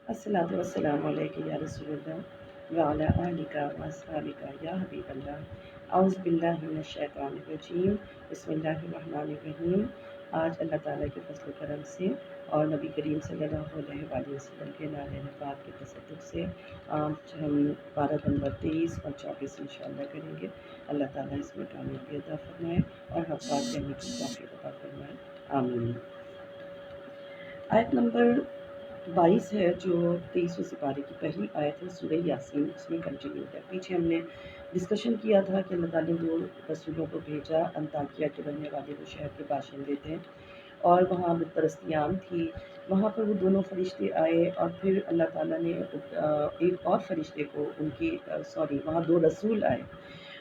الصلاۃ والسلام علیک یا رسول اللہ وعلی آلک و اصحابک یا حبیب اللہ اعوذ باللہ من الشیطان الرجیم بسم اللہ الرحمن الرحیم۔ آج اللہ تعالیٰ کے فضل و کرم سے اور نبی کریم صلی اللہ علیہ وآلہ وسلم کے نعرہ نفات کے تصدق سے آج ہم پارہ نمبر 23 اور 24 انشاءاللہ کریں گے۔ اللہ تعالیٰ اس میں کامیابی عطا فرمائے اور حق بات کہنے کی توفیق عطا فرمائے، آمین۔ آیت نمبر 22 ہے جو 23ویں سپارے کی پہلی آیت ہے سورہ یاسین، اس میں کنٹینیو ہے۔ پیچھے ہم نے ڈسکشن کیا تھا کہ اللہ تعالیٰ نے 2 رسولوں کو بھیجا، انطاکیہ کے رہنے والے وہ شہر کے باشندے تھے اور وہاں بت پرستی عام تھی۔ وہاں پر وہ دونوں فرشتے آئے اور پھر اللہ تعالیٰ نے ایک اور فرشتے کو وہاں 2 رسول آئے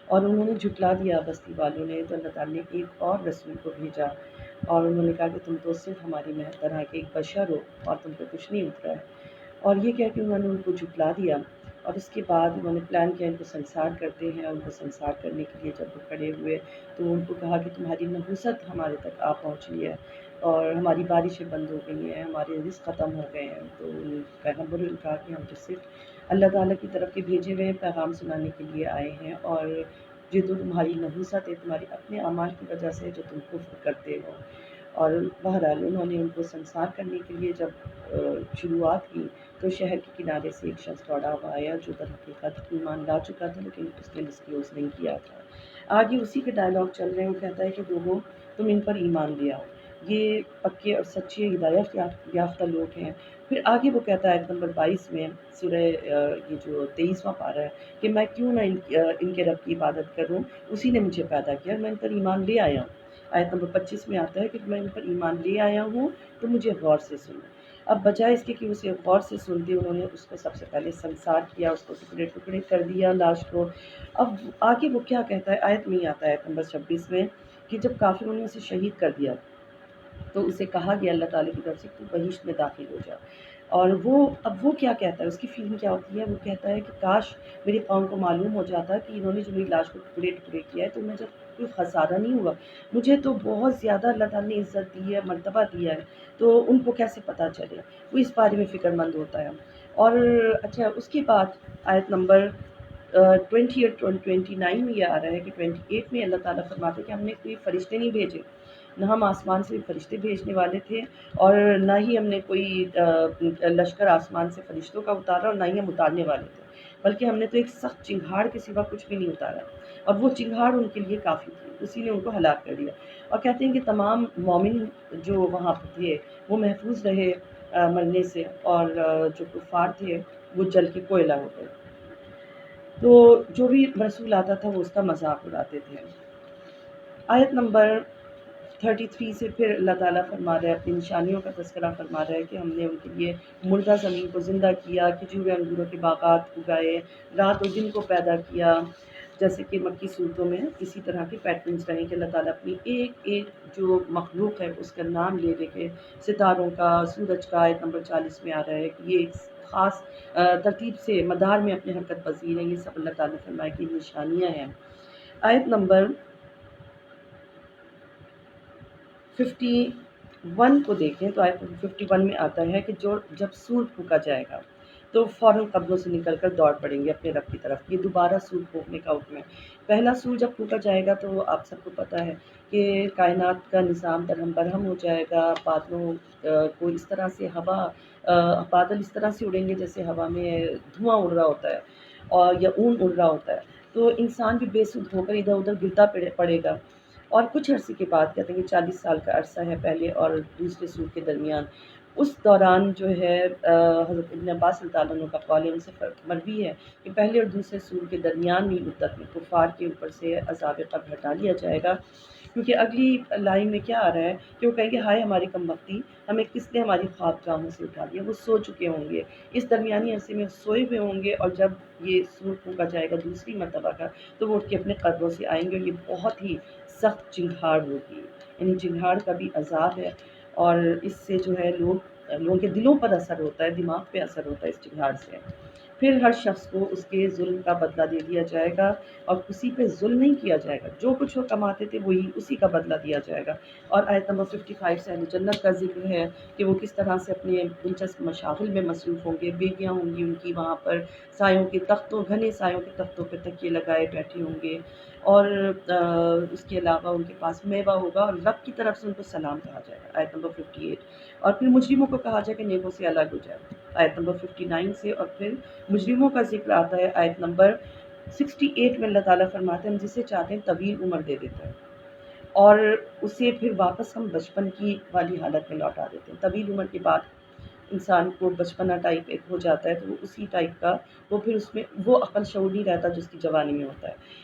اور انہوں نے جھٹلا دیا بستی والوں نے، تو اللہ تعالیٰ نے ایک اور رسول کو بھیجا اور انہوں نے کہا کہ تم تو صرف ہماری طرح کے ایک بشر ہو اور تم پہ کچھ نہیں اترا ہے، اور یہ کہہ کے انہوں نے ان کو جھٹلا دیا۔ اور اس کے بعد انہوں نے پلان کیا ان کو سنسار کرتے ہیں، اور ان کو سنسار کرنے کے لیے جب وہ کھڑے ہوئے تو ان کو کہا کہ تمہاری نحوست ہمارے تک آ پہنچی ہے اور ہماری بارشیں بند ہو گئی ہیں، ہمارے رزق ختم ہو گئے ہیں۔ تو پیغمبر نے کہا کہ ہم تو صرف اللہ تعالیٰ کی طرف کے بھیجے ہوئے پیغام سنانے کے لیے آئے ہیں، اور جو تو تمہاری نحوست ہے، تمہاری اپنے اعمال کی وجہ سے جو تم کفر کرتے ہو۔ اور بہرحال انہوں نے ان کو سنسار کرنے کے لیے جب شروعات کی تو شہر کے کنارے سے ایک شخص دوڑا ہوا آیا جو در حقیقت ایمان لا چکا تھا، لیکن اس نے ڈسکلوز نہیں کیا تھا۔ آگے اسی کے ڈائلاگ چل رہے ہیں، وہ کہتا ہے کہ لوگوں تم ان پر ایمان لے آؤ، یہ پکے اور سچے ہدایت یافتہ لوگ ہیں۔ پھر آگے وہ کہتا ہے آیت نمبر 22 میں سورہ یہ جو 23واں پارہ ہے کہ میں کیوں نہ ان کے رب کی عبادت کروں، اسی نے مجھے پیدا کیا، میں ان پر ایمان لے آیا ہوں۔ آیت نمبر 25 میں آتا ہے کہ میں ان پر ایمان لے آیا ہوں تو مجھے غور سے سنو۔ اب بجائے اس کے کہ اسے غور سے سنتے، انہوں نے اس کو سب سے پہلے سنسار کیا، اس کو ٹکڑے ٹکڑے کر دیا لاش کو۔ اب آگے وہ کیا کہتا ہے، آیت میں ہی آتا ہے آیت نمبر 26 میں کہ جب کافروں نے اسے شہید کر دیا تو اسے کہا گیا اللہ تعالیٰ کی طرف سے تو بہشت میں داخل ہو جا۔ اور اب وہ کیا کہتا ہے، اس کی فیلنگ کیا ہوتی ہے، وہ کہتا ہے کہ کاش میری قوم کو معلوم ہو جاتا کہ انہوں نے جو میری لاش کو ٹکڑے ٹکڑے کیا ہے تو میں جب کوئی خسارہ نہیں ہوا، مجھے تو بہت زیادہ اللہ تعالیٰ نے عزت دی ہے، مرتبہ دیا ہے، تو ان کو کیسے پتہ چلے، وہ اس بارے میں فکر مند ہوتا ہے۔ اور اچھا اس کے بعد آیت نمبر 20 اور 29 میں یہ آ رہا ہے کہ 28 میں اللہ تعالیٰ فرماتے ہیں کہ ہم نے کوئی فرشتے نہیں بھیجے، نہ ہم آسمان سے فرشتے بھیجنے والے تھے اور نہ ہی ہم نے کوئی لشکر آسمان سے فرشتوں کا اتارا اور نہ ہی ہم اتارنے والے تھے، بلکہ ہم نے تو ایک سخت چنگھاڑ کے سوا کچھ بھی نہیں اتارا، اور وہ چنگھاڑ ان کے لیے کافی تھی، اسی نے ان کو ہلاک کر دیا۔ اور کہتے ہیں کہ تمام مومن جو وہاں پہ تھے وہ محفوظ رہے مرنے سے، اور جو کفار تھے وہ جل کے کوئلہ ہو گئے۔ تو جو بھی رسول آتا تھا وہ اس کا مذاق اڑاتے تھے۔ آیت نمبر 33 سے پھر اللہ تعالیٰ فرما رہا ہے، اپنی نشانیوں کا تذکرہ فرما رہا ہے کہ ہم نے ان کے لیے مردہ زمین کو زندہ کیا، کھجور انگوروں کے باغات اگائے، رات اور دن کو پیدا کیا، جیسے کہ مکی صورتوں میں اسی طرح کے پیٹرنز رہیں کہ اللہ تعالیٰ اپنی ایک ایک جو مخلوق ہے اس کا نام لے لے کے، ستاروں کا، سورج کا، آیت نمبر 40 میں آ رہا ہے کہ یہ ایک خاص ترتیب سے مدار میں اپنے حرکت پذیر ہیں، یہ سب اللہ تعالیٰ نے فرمایا کہ نشانیاں ہیں۔ آیت نمبر 51 کو دیکھیں تو آیت 51 میں آتا ہے کہ جب سور پھونکا جائے گا تو فوراً قبروں سے نکل کر دوڑ پڑیں گے اپنے رب کی طرف۔ یہ دوبارہ سور پھونکنے کا حکم ہے۔ پہلا سور جب پھونکا جائے گا تو آپ سب کو پتہ ہے کہ کائنات کا نظام درہم برہم ہو جائے گا، بادلوں کو اس طرح سے بادل اس طرح سے اڑیں گے جیسے ہوا میں دھواں اڑ رہا ہوتا ہے اور یا اون اڑ رہا ہوتا ہے، تو انسان بھی بے سدھ ہو کر ادھر ادھر گرتا پڑے گا۔ اور کچھ عرصے کے بعد کہتے ہیں کہ 40 سال کا عرصہ ہے پہلے اور دوسرے سور کے درمیان، اس دوران جو ہے حضرت ابن عباس رضی اللہ عنہ کا قول ہے، ان سے مروی ہے کہ پہلے اور دوسرے سور کے درمیانی مدت میں کفار کے اوپر سے عذاب قبر ہٹا لیا جائے گا، کیونکہ اگلی لائن میں کیا آ رہا ہے کہ وہ کہیں گے ہائے ہماری کم بختی، ہمیں کس نے ہماری خواب گاہوں سے اٹھا دیا۔ وہ سو چکے ہوں گے، اس درمیانی عرصے میں سوئے ہوئے ہوں گے، اور جب یہ سور پھونکا جائے گا دوسری مرتبہ کا تو وہ اٹھ کے اپنے قبروں سے آئیں گے، اور یہ بہت ہی سخت چنگھاڑ ہوگی، یعنی چنگھاڑ کا بھی عذاب ہے، اور اس سے جو ہے لوگوں کے دلوں پر اثر ہوتا ہے، دماغ پہ اثر ہوتا ہے اس چنگھاڑ سے۔ پھر ہر شخص کو اس کے ظلم کا بدلہ دے دیا جائے گا، اور کسی پہ ظلم نہیں کیا جائے گا، جو کچھ وہ کماتے تھے وہی اسی کا بدلہ دیا جائے گا۔ اور آیت نمبر 55 سے اہل جنت کا ذکر ہے کہ وہ کس طرح سے اپنے دلچسپ مشاغل میں مصروف ہوں گے، بیٹیاں ہوں گی ان کی وہاں پر سایوں کے تختوں، گھنے سایوں کے تختوں پہ تکیے لگائے بیٹھے ہوں گے، اور اس کے علاوہ ان کے پاس میوہ ہوگا، اور رب کی طرف سے ان کو سلام کہا جائے گا، آیت نمبر 58۔ اور پھر مجرموں کو کہا جائے کہ نیکوں سے الگ ہو جائے، آیت نمبر 59 سے۔ اور پھر مجرموں کا ذکر آتا ہے آیت نمبر 68 میں، اللہ تعالیٰ فرماتے ہیں ہم جسے چاہتے ہیں طویل عمر دے دیتے ہیں، اور اسے پھر واپس ہم بچپن کی والی حالت میں لوٹا دیتے ہیں۔ طویل عمر کے بعد انسان کو بچپنا ٹائپ ایک ہو جاتا ہے، تو وہ اسی ٹائپ کا، وہ پھر اس میں وہ عقل شعور نہیں رہتا جو اس کی جوانی میں ہوتا ہے۔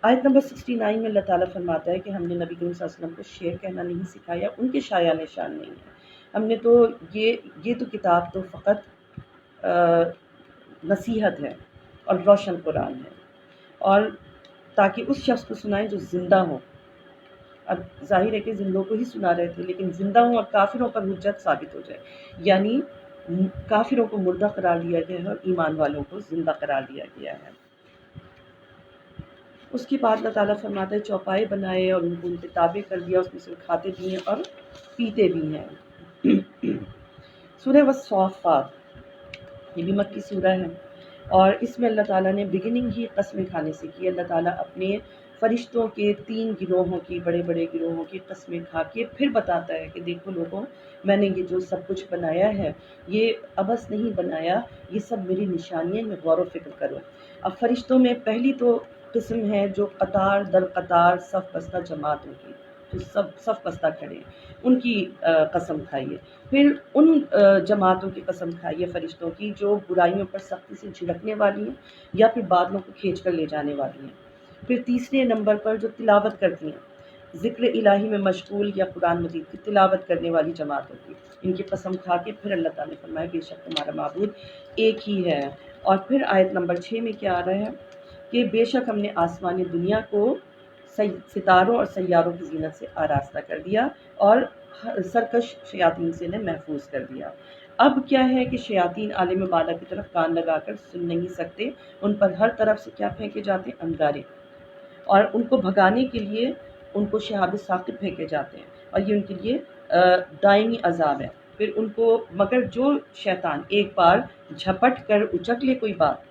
آیت نمبر 69 میں اللہ تعالیٰ فرماتا ہے کہ ہم نے نبی کریم صلی اللہ علیہ وسلم کو شعر کہنا نہیں سکھایا، ان کے شایان نشان نہیں ہے، ہم نے تو یہ تو کتاب تو فقط نصیحت ہے اور روشن قرآن ہے، اور تاکہ اس شخص کو سنائیں جو زندہ ہو۔ اب ظاہر ہے کہ زندوں کو ہی سنا رہے تھے، لیکن زندہ ہوں اور کافروں پر حجت ثابت ہو جائے، یعنی کافروں کو مردہ قرار دیا گیا ہے اور ایمان والوں کو زندہ قرار دیا گیا ہے۔ اس کے بعد اللہ تعالیٰ فرماتا ہے چوپائے بنائے اور ان کو ان کے تابع کر دیا، اس میں سے کھاتے بھی ہیں اور پیتے بھی ہیں۔ سورہ والصافات، یہ بھی مکی سورہ ہے، اور اس میں اللہ تعالیٰ نے بگننگ ہی قسمیں کھانے سے کی۔ اللہ تعالیٰ اپنے فرشتوں کے 3 گروہوں کی، بڑے بڑے گروہوں کی قسمیں کھا کے پھر بتاتا ہے کہ دیکھو لوگوں، میں نے یہ جو سب کچھ بنایا ہے یہ عبث نہیں بنایا، یہ سب میری نشانیاں، میں غور و فکر کرو۔ اب فرشتوں میں پہلی تو قسم ہے جو قطار در قطار صف بستہ جماعت ہوگی، جو سب صف بستہ کھڑے ہیں، ان کی قسم کھائیے۔ پھر ان جماعتوں کی قسم کھائیے فرشتوں کی جو برائیوں پر سختی سے جھڑکنے والی ہیں یا پھر بادلوں کو کھینچ کر لے جانے والی ہیں۔ پھر تیسرے نمبر پر جو تلاوت کرتی ہیں، ذکر الہی میں مشغول یا قرآن مجید کی تلاوت کرنے والی جماعت ہوتی ہے، ان کی قسم کھا کے پھر اللہ تعالیٰ نے فرمایا بے شک تمہارا معبود ایک ہی ہے۔ اور پھر آیت نمبر 6 میں کیا آ رہا ہے کہ بے شک ہم نے آسمان دنیا کو ستاروں اور سیاروں کی زینت سے آراستہ کر دیا اور سرکش شیاطین سے نے محفوظ کر دیا۔ اب کیا ہے کہ شیاطین عالم بالا کی طرف کان لگا کر سن نہیں سکتے، ان پر ہر طرف سے کیا پھینکے جاتے ہیں؟ انگارے، اور ان کو بھگانے کے لیے ان کو شہاب ثاقب پھینکے جاتے ہیں، اور یہ ان کے لیے دائمی عذاب ہے۔ پھر ان کو، مگر جو شیطان ایک بار جھپٹ کر اچک لے کوئی بات،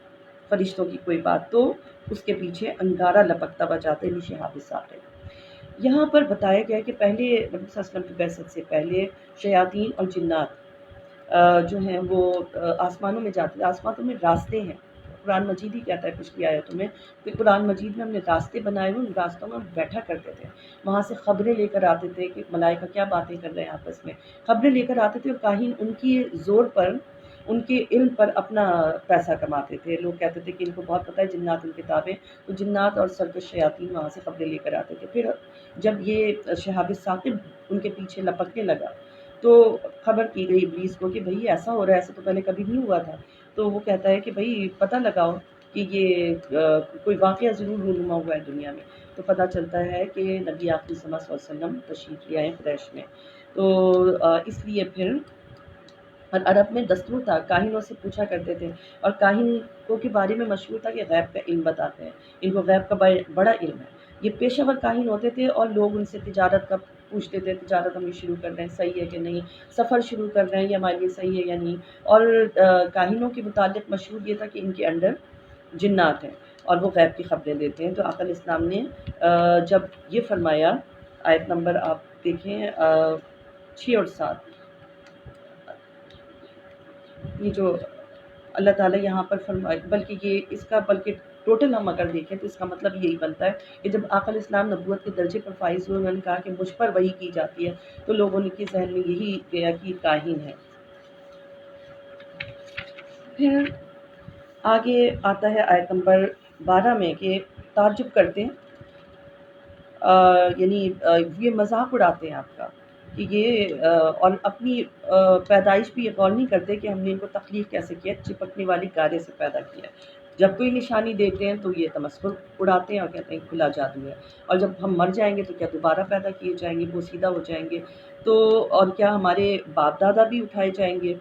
فرشتوں کی کوئی بات، تو اس کے پیچھے انگارہ لپکتا بجاتے ہیں شہاب ثاقب۔ یہاں پر بتایا گیا ہے کہ پہلے نبی صلی اللہ علیہ وسلم کی بعثت سے پہلے شیاطین اور جنات جو ہیں وہ آسمانوں میں جاتے ہیں، آسمانوں میں راستے ہیں، قرآن مجید ہی کہتا ہے پچھلی آیتوں میں کہ قرآن مجید میں ہم نے راستے بنائے ہوئے، ان راستوں میں ہم بیٹھا کرتے تھے، وہاں سے خبریں لے کر آتے تھے کہ ملائکہ کیا باتیں کر رہے ہیں آپس میں، خبریں لے کر آتے تھے، اور کاہن ان کی زور پر، ان کے علم پر اپنا پیسہ کماتے تھے۔ لوگ کہتے تھے کہ ان کو بہت پتہ ہے جنات ان کے تابع، تو جنات اور سرکش شیاطین وہاں سے خبریں لے کر آتے تھے۔ پھر جب یہ شہاب ثاقب ان کے پیچھے لپکنے لگا تو خبر کی گئی ابلیس کو کہ بھئی ایسا ہو رہا ہے، ایسا تو پہلے کبھی نہیں ہوا تھا۔ تو وہ کہتا ہے کہ بھئی پتہ لگاؤ کہ یہ کوئی واقعہ ضرور رونما ہوا ہے دنیا میں۔ تو پتہ چلتا ہے کہ نبی آخری زمان صلی اللہ علیہ وسلم تشریف لے آئے قریش میں۔ تو اس لیے پھر، اور عرب میں دستور تھا، کاہنوں سے پوچھا کرتے تھے، اور کاہنوں کے بارے میں مشہور تھا کہ غیب کا علم بتاتے ہیں، ان کو غیب کا بڑا علم ہے۔ یہ پیشہ ور کاہن ہوتے تھے، اور لوگ ان سے تجارت کا پوچھتے تھے، تجارت ہم یہ شروع کر رہے ہیں، صحیح ہے کہ نہیں، سفر شروع کر رہے ہیں، یہ ہمارے لیے صحیح ہے یا نہیں۔ اور کاہنوں کے متعلق مشہور یہ تھا کہ ان کے انڈر جنات ہیں اور وہ غیب کی خبریں دیتے ہیں۔ تو آقا علیہ السلام نے جب یہ فرمایا، آیت نمبر آپ دیکھیں 6 اور 7، یہ جو اللہ تعالیٰ یہاں پر فرمائے، بلکہ یہ اس کا ٹوٹل ہم اگر دیکھیں تو اس کا مطلب یہی بنتا ہے کہ جب آقا علیہ السلام نبوت کے درجے پر فائز ہوئے، انہوں نے کہا کہ مجھ پر وحی کی جاتی ہے، تو لوگوں نے کے ذہن میں یہی گیا کہ کاہن ہے۔ پھر آگے آتا ہے آیت نمبر 12 میں کہ تعجب کرتے ہیں، یعنی یہ مذاق اڑاتے ہیں آپ کا کہ یہ اور اپنی پیدائش بھی یہ غور نہیں کرتے کہ ہم نے ان کو تخلیق کیسے کیا، چپکنے والی گارے سے پیدا کیا۔ جب کوئی نشانی دیکھتے ہیں تو یہ تمسخر اڑاتے ہیں اور کہتے ہیں کھلا جادو ہے، اور جب ہم مر جائیں گے تو کیا دوبارہ پیدا کیے جائیں گے، بوسیدہ ہو جائیں گے، تو اور کیا ہمارے باپ دادا بھی اٹھائے جائیں گے؟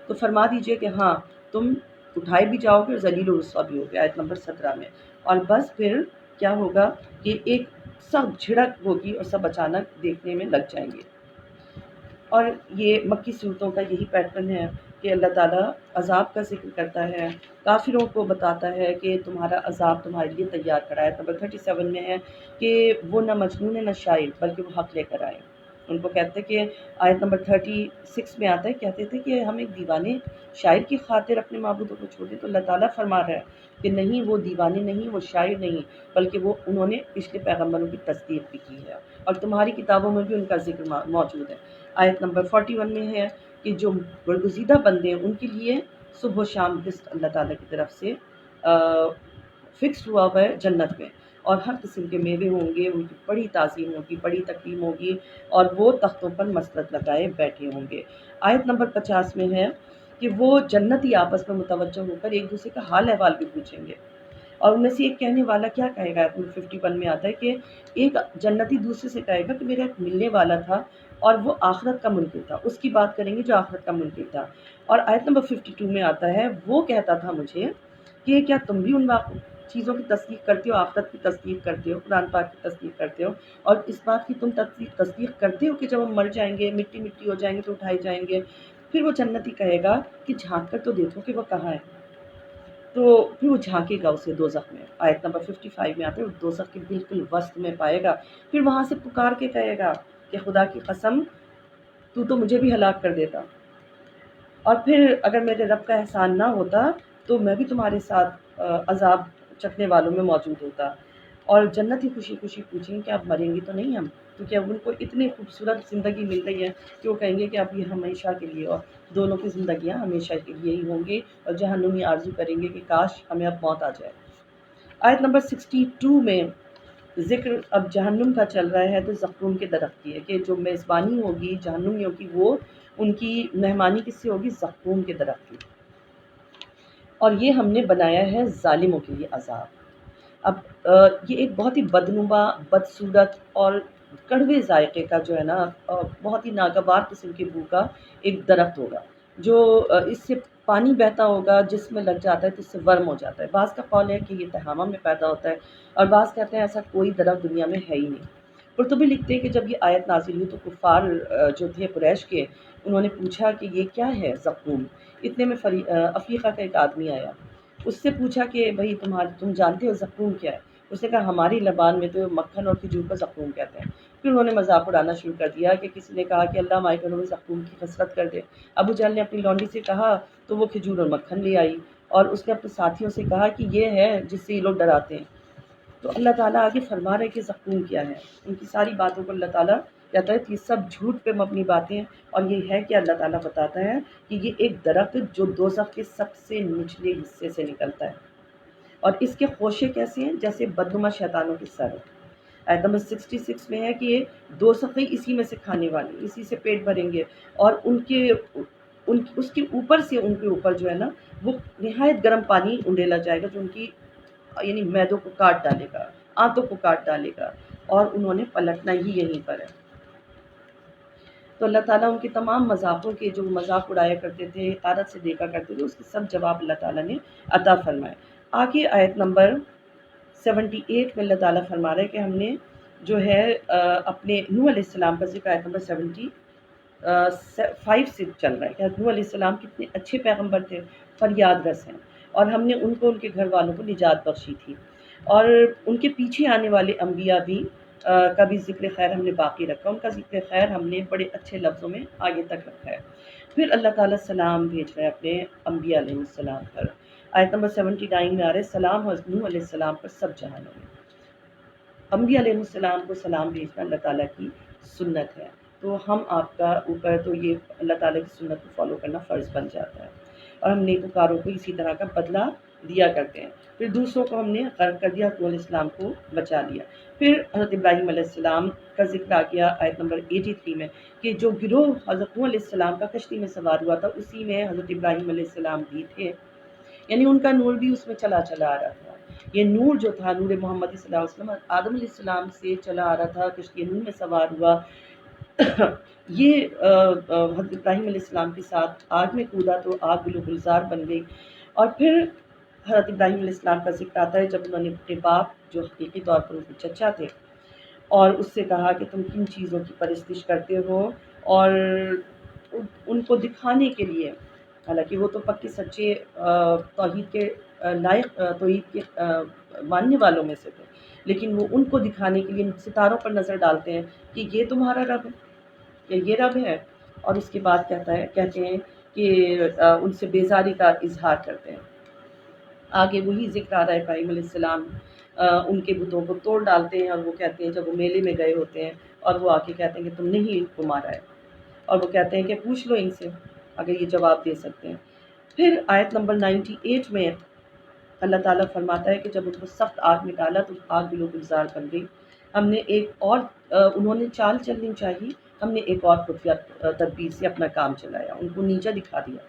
تو فرما دیجئے کہ ہاں، تم اٹھائے بھی جاؤ گے اور ذلیل و رسوا بھی ہوگے، آیت نمبر 17 میں۔ اور بس پھر کیا ہوگا کہ ایک سب جھڑک ہوگی اور سب اچانک دیکھنے میں لگ جائیں گے۔ اور یہ مکی صورتوں کا یہی پیٹرن ہے کہ اللہ تعالیٰ عذاب کا ذکر کرتا ہے، کافروں کو بتاتا ہے کہ تمہارا عذاب تمہارے لیے تیار کرا ہے۔ نمبر 37 میں ہے کہ وہ نہ مجنون ہے نہ شاعر بلکہ وہ حق لے کر آئے۔ ان کو کہتے کہ آیت نمبر 36 میں آتا ہے، کہتے تھے کہ ہم ایک دیوانے شاعر کی خاطر اپنے معبودوں کو چھوڑ دیں، تو اللہ تعالیٰ فرما رہا ہے کہ نہیں، وہ دیوانے نہیں، وہ شاعر نہیں، بلکہ وہ انہوں نے پچھلے پیغمبروں کی تصدیق بھی کی ہے اور تمہاری کتابوں میں بھی ان کا ذکر موجود ہے۔ آیت نمبر 41 میں ہے کہ جو برگزیدہ بندے ہیں ان کے لیے صبح و شام رزق اللہ تعالیٰ کی طرف سے فکس ہوا ہوا ہے جنت میں، اور ہر قسم کے میوے ہوں گے، ان کی بڑی تعظیم ہوگی، بڑی تکریم ہوگی، اور وہ تختوں پر مسند لگائے بیٹھے ہوں گے۔ آیت نمبر 50 میں ہے کہ وہ جنتی آپس میں متوجہ ہو کر ایک دوسرے کا حال احوال بھی پوچھیں گے، اور ان میں سے ایک کہنے والا کیا کہے گا؟ آیت نمبر 51 میں آتا ہے کہ ایک جنتی دوسرے سے کہے گا کہ میرا ایک ملنے والا تھا اور وہ آخرت کا منکر تھا، اس کی بات کریں گے جو آخرت کا منکر تھا۔ اور آیت نمبر 52 میں آتا ہے وہ کہتا تھا مجھے کہ کیا تم بھی ان چیزوں کی تصدیق کرتے ہو، آخرت کی تصدیق کرتے ہو، قرآن پاک کی تصدیق کرتے ہو، اور اس بات کی تم تصدیق کرتے ہو کہ جب ہم مر جائیں گے، مٹی مٹی ہو جائیں گے تو اٹھائے جائیں گے؟ پھر وہ جنتی کہے گا کہ جھانک کر تو دیکھو کہ وہ کہاں ہے، تو پھر وہ جھانکے گا اسے دوزخ میں۔ آیت نمبر 55 میں آتا ہے وہ دوزخ کے بالکل وسط میں پائے گا، پھر وہاں سے پکار کے کہے گا کہ خدا کی قسم تو مجھے بھی ہلاک کر دیتا، اور پھر اگر میرے رب کا احسان نہ ہوتا تو میں بھی تمہارے ساتھ عذاب چکھنے والوں میں موجود ہوتا۔ اور جنتی خوشی خوشی پوچھیں کہ اب مریں گے تو نہیں ہم، کیونکہ اب ان کو اتنی خوبصورت زندگی مل رہی ہے کہ وہ کہیں گے کہ اب یہ ہمیشہ کے لیے، اور دونوں کی زندگیاں ہمیشہ کے لیے ہی ہوں گی، اور جہنمی آرزو کریں گے کہ کاش ہمیں اب موت آ جائے۔ آیت نمبر 62 میں ذکر اب جہنم کا چل رہا ہے، تو زقوم کے درخت کی ہے کہ جو میزبانی ہوگی جہنمیوں کی، وہ ان کی مہمانی کس سے ہوگی؟ زقوم کے درخت کی، اور یہ ہم نے بنایا ہے ظالموں کے لیے عذاب۔ اب یہ ایک بہت ہی بدنما، بدصورت اور کڑوے ذائقے کا جو ہے نا، بہت ہی ناگوار قسم کی بو کا ایک درخت ہوگا، جو اس سے پانی بہتا ہوگا، جس میں لگ جاتا ہے تو اس سے ورم ہو جاتا ہے۔ بعض کا قول ہے کہ یہ تہامہ میں پیدا ہوتا ہے، اور بعض کہتے ہیں ایسا کوئی درخت دنیا میں ہے ہی نہیں۔ قرطبی لکھتے ہیں کہ جب یہ آیت نازل ہوئی تو کفار جو تھے قریش کے، انہوں نے پوچھا کہ یہ کیا ہے زقوم؟ اتنے میں افریقہ کا ایک آدمی آیا، اس سے پوچھا کہ بھئی تم جانتے ہو زقوم کیا ہے؟ اس نے کہا ہماری زبان میں تو مکھن اور کھجور کو زقوم کہتے ہیں۔ پھر انہوں نے مذاق اڑانا شروع کر دیا کہ کسی نے کہا کہ اللہ ہمارے گھروں میں زقوم کی کثرت کر دے۔ ابو جہل نے اپنی لونڈی سے کہا تو وہ کھجور اور مکھن لے آئی، اور اس نے اپنے ساتھیوں سے کہا کہ یہ ہے جس سے یہ لوگ ڈراتے ہیں۔ تو اللہ تعالیٰ آگے فرما رہے کہ زقوم کیا ہے، ان کی ساری باتوں کو اللہ تعالیٰ کہتا ہے کہ یہ سب جھوٹ پہ مبنی باتیں ہیں، اور یہ ہے کہ اللہ تعالیٰ بتاتا ہے کہ یہ ایک درخت جو دوزخ کے سب سے نچلے حصے سے نکلتا ہے، اور اس کے خوشے کیسے ہیں؟ جیسے بدنما شیطانوں کے سر۔ آیت نمبر 66 میں ہے کہ یہ دوزخی اسی میں سے کھانے والے، اسی سے پیٹ بھریں گے، اور اس کے اوپر سے ان کے اوپر جو ہے نا وہ نہایت گرم پانی انڈیلا جائے گا، جو ان کی یعنی معدوں کو کاٹ ڈالے گا، آنتوں کو کاٹ ڈالے گا، اور انہوں نے پلٹنا ہی یہیں پر ہے۔ تو اللہ تعالیٰ ان کے تمام مذاقوں کے جو مذاق اڑایا کرتے تھے، حقارت سے دیکھا کرتے تھے، اس کے سب جواب اللہ تعالیٰ نے عطا فرمائے۔ آگے آیت نمبر 78 میں اللہ تعالیٰ فرما رہے کہ ہم نے جو ہے اپنے نوح علیہ السلام کا ذکر آیت نمبر 75 سے چل رہا ہے کہ نوح علیہ السلام کتنے اچھے پیغمبر تھے، فریاد رس ہیں، اور ہم نے ان کو ان کے گھر والوں کو نجات بخشی تھی، اور ان کے پیچھے آنے والے انبیاء بھی کا بھی ذکر خیر ہم نے باقی رکھا، ان کا ذکر خیر ہم نے بڑے اچھے لفظوں میں آگے تک رکھا ہے۔ پھر اللہ تعالیٰ سلام بھیج رہے ہیں اپنے انبیاء علیہ السلام پر۔ آیت نمبر 79 میں آ رہے سلام حضرت نوح علیہ السلام پر سب جہانوں میں۔ انبیاء علیہ السلام کو سلام بھیجنا اللہ تعالیٰ کی سنت ہے، تو ہم آپ کا اوپر تو یہ اللہ تعالیٰ کی سنت کو فالو کرنا فرض بن جاتا ہے، اور ہم نیکوکاروں کو اسی طرح کا بدلہ دیا کرتے ہیں۔ پھر دوسروں کو ہم نے غرق کر دیا، حضرت علیہ السلام کو بچا لیا۔ پھر حضرت ابراہیم علیہ السلام کا ذکر آ گیا آیت نمبر 83 میں کہ جو گروہ حضرت علیہ السلام کا کشتی میں سوار ہوا تھا، اسی میں حضرت ابراہیم علیہ السلام بھی تھے، یعنی ان کا نور بھی اس میں چلا آ رہا تھا۔ یہ نور جو تھا، نور محمد صلی اللہ علیہ وسلم، آدم علیہ السلام سے چلا آ رہا تھا، کشتی نور میں سوار ہوا۔ یہ حضرت ابراہیم علیہ السلام کے ساتھ آگ میں کودا تو آگ گل و گلزار بن گئی، اور پھر حضرت ابراہیم علیہ السلام کا ذکر آتا ہے جب انہوں نے اپنے باپ جو حقیقی طور پر ان کے چچا تھے اور اس سے کہا کہ تم کن چیزوں کی پرستش کرتے ہو، اور ان کو دکھانے کے لیے، حالانکہ وہ تو پکے سچے توحید کے لائق توحید کے ماننے والوں میں سے تھے، لیکن وہ ان کو دکھانے کے لیے ستاروں پر نظر ڈالتے ہیں کہ یہ تمہارا رب ہے یا یہ رب ہے، اور اس کے بعد کہتے ہیں کہ ان سے بیزاری کا اظہار کرتے ہیں۔ آگے وہی ذکر آ رہا ہے ابراہیم علیہ السلام ان کے بتوں کو توڑ ڈالتے ہیں، اور وہ کہتے ہیں جب وہ میلے میں گئے ہوتے ہیں اور وہ آ کے کہتے ہیں کہ تم نے ہی ان کو مارا ہے، اور وہ کہتے ہیں کہ پوچھ لو ان سے اگر یہ جواب دے سکتے ہیں۔ پھر آیت نمبر 98 میں اللہ تعالیٰ فرماتا ہے کہ جب ان کو سخت آگ میں ڈالا تو آگ بلو گلزار بن گئی، ہم نے ایک اور انہوں نے چال چلنی چاہیے، ہم نے ایک اور خفیہ تدبیر سے اپنا کام چلایا، ان کو نیچا دکھا دیا۔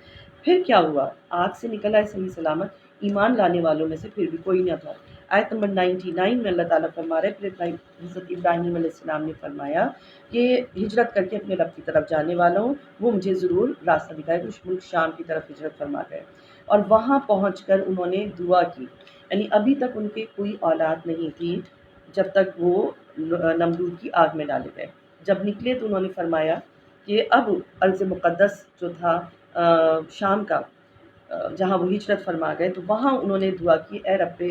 پھر کیا ہوا؟ آگ سے نکل آئے صحیح سلامت، ایمان لانے والوں میں سے پھر بھی کوئی نہ تھا۔ آیت نمبر 99 میں اللہ تعالیٰ فرما رہے پھر حضرت ابراہیم علیہ السلام نے فرمایا کہ ہجرت کر کے اپنے رب کی طرف جانے والا ہوں، وہ مجھے ضرور راستہ دکھائے۔ کچھ ملک شام کی طرف ہجرت فرما گئے، اور وہاں پہنچ کر انہوں نے دعا کی، یعنی ابھی تک ان کے کوئی اولاد نہیں تھی جب تک وہ نمرود کی آگ میں ڈالے گئے۔ جب نکلے تو انہوں نے فرمایا کہ اب ارض مقدس جو تھا شام کا، جہاں وہ ہجرت فرما گئے، تو وہاں انہوں نے دعا کی، اے رب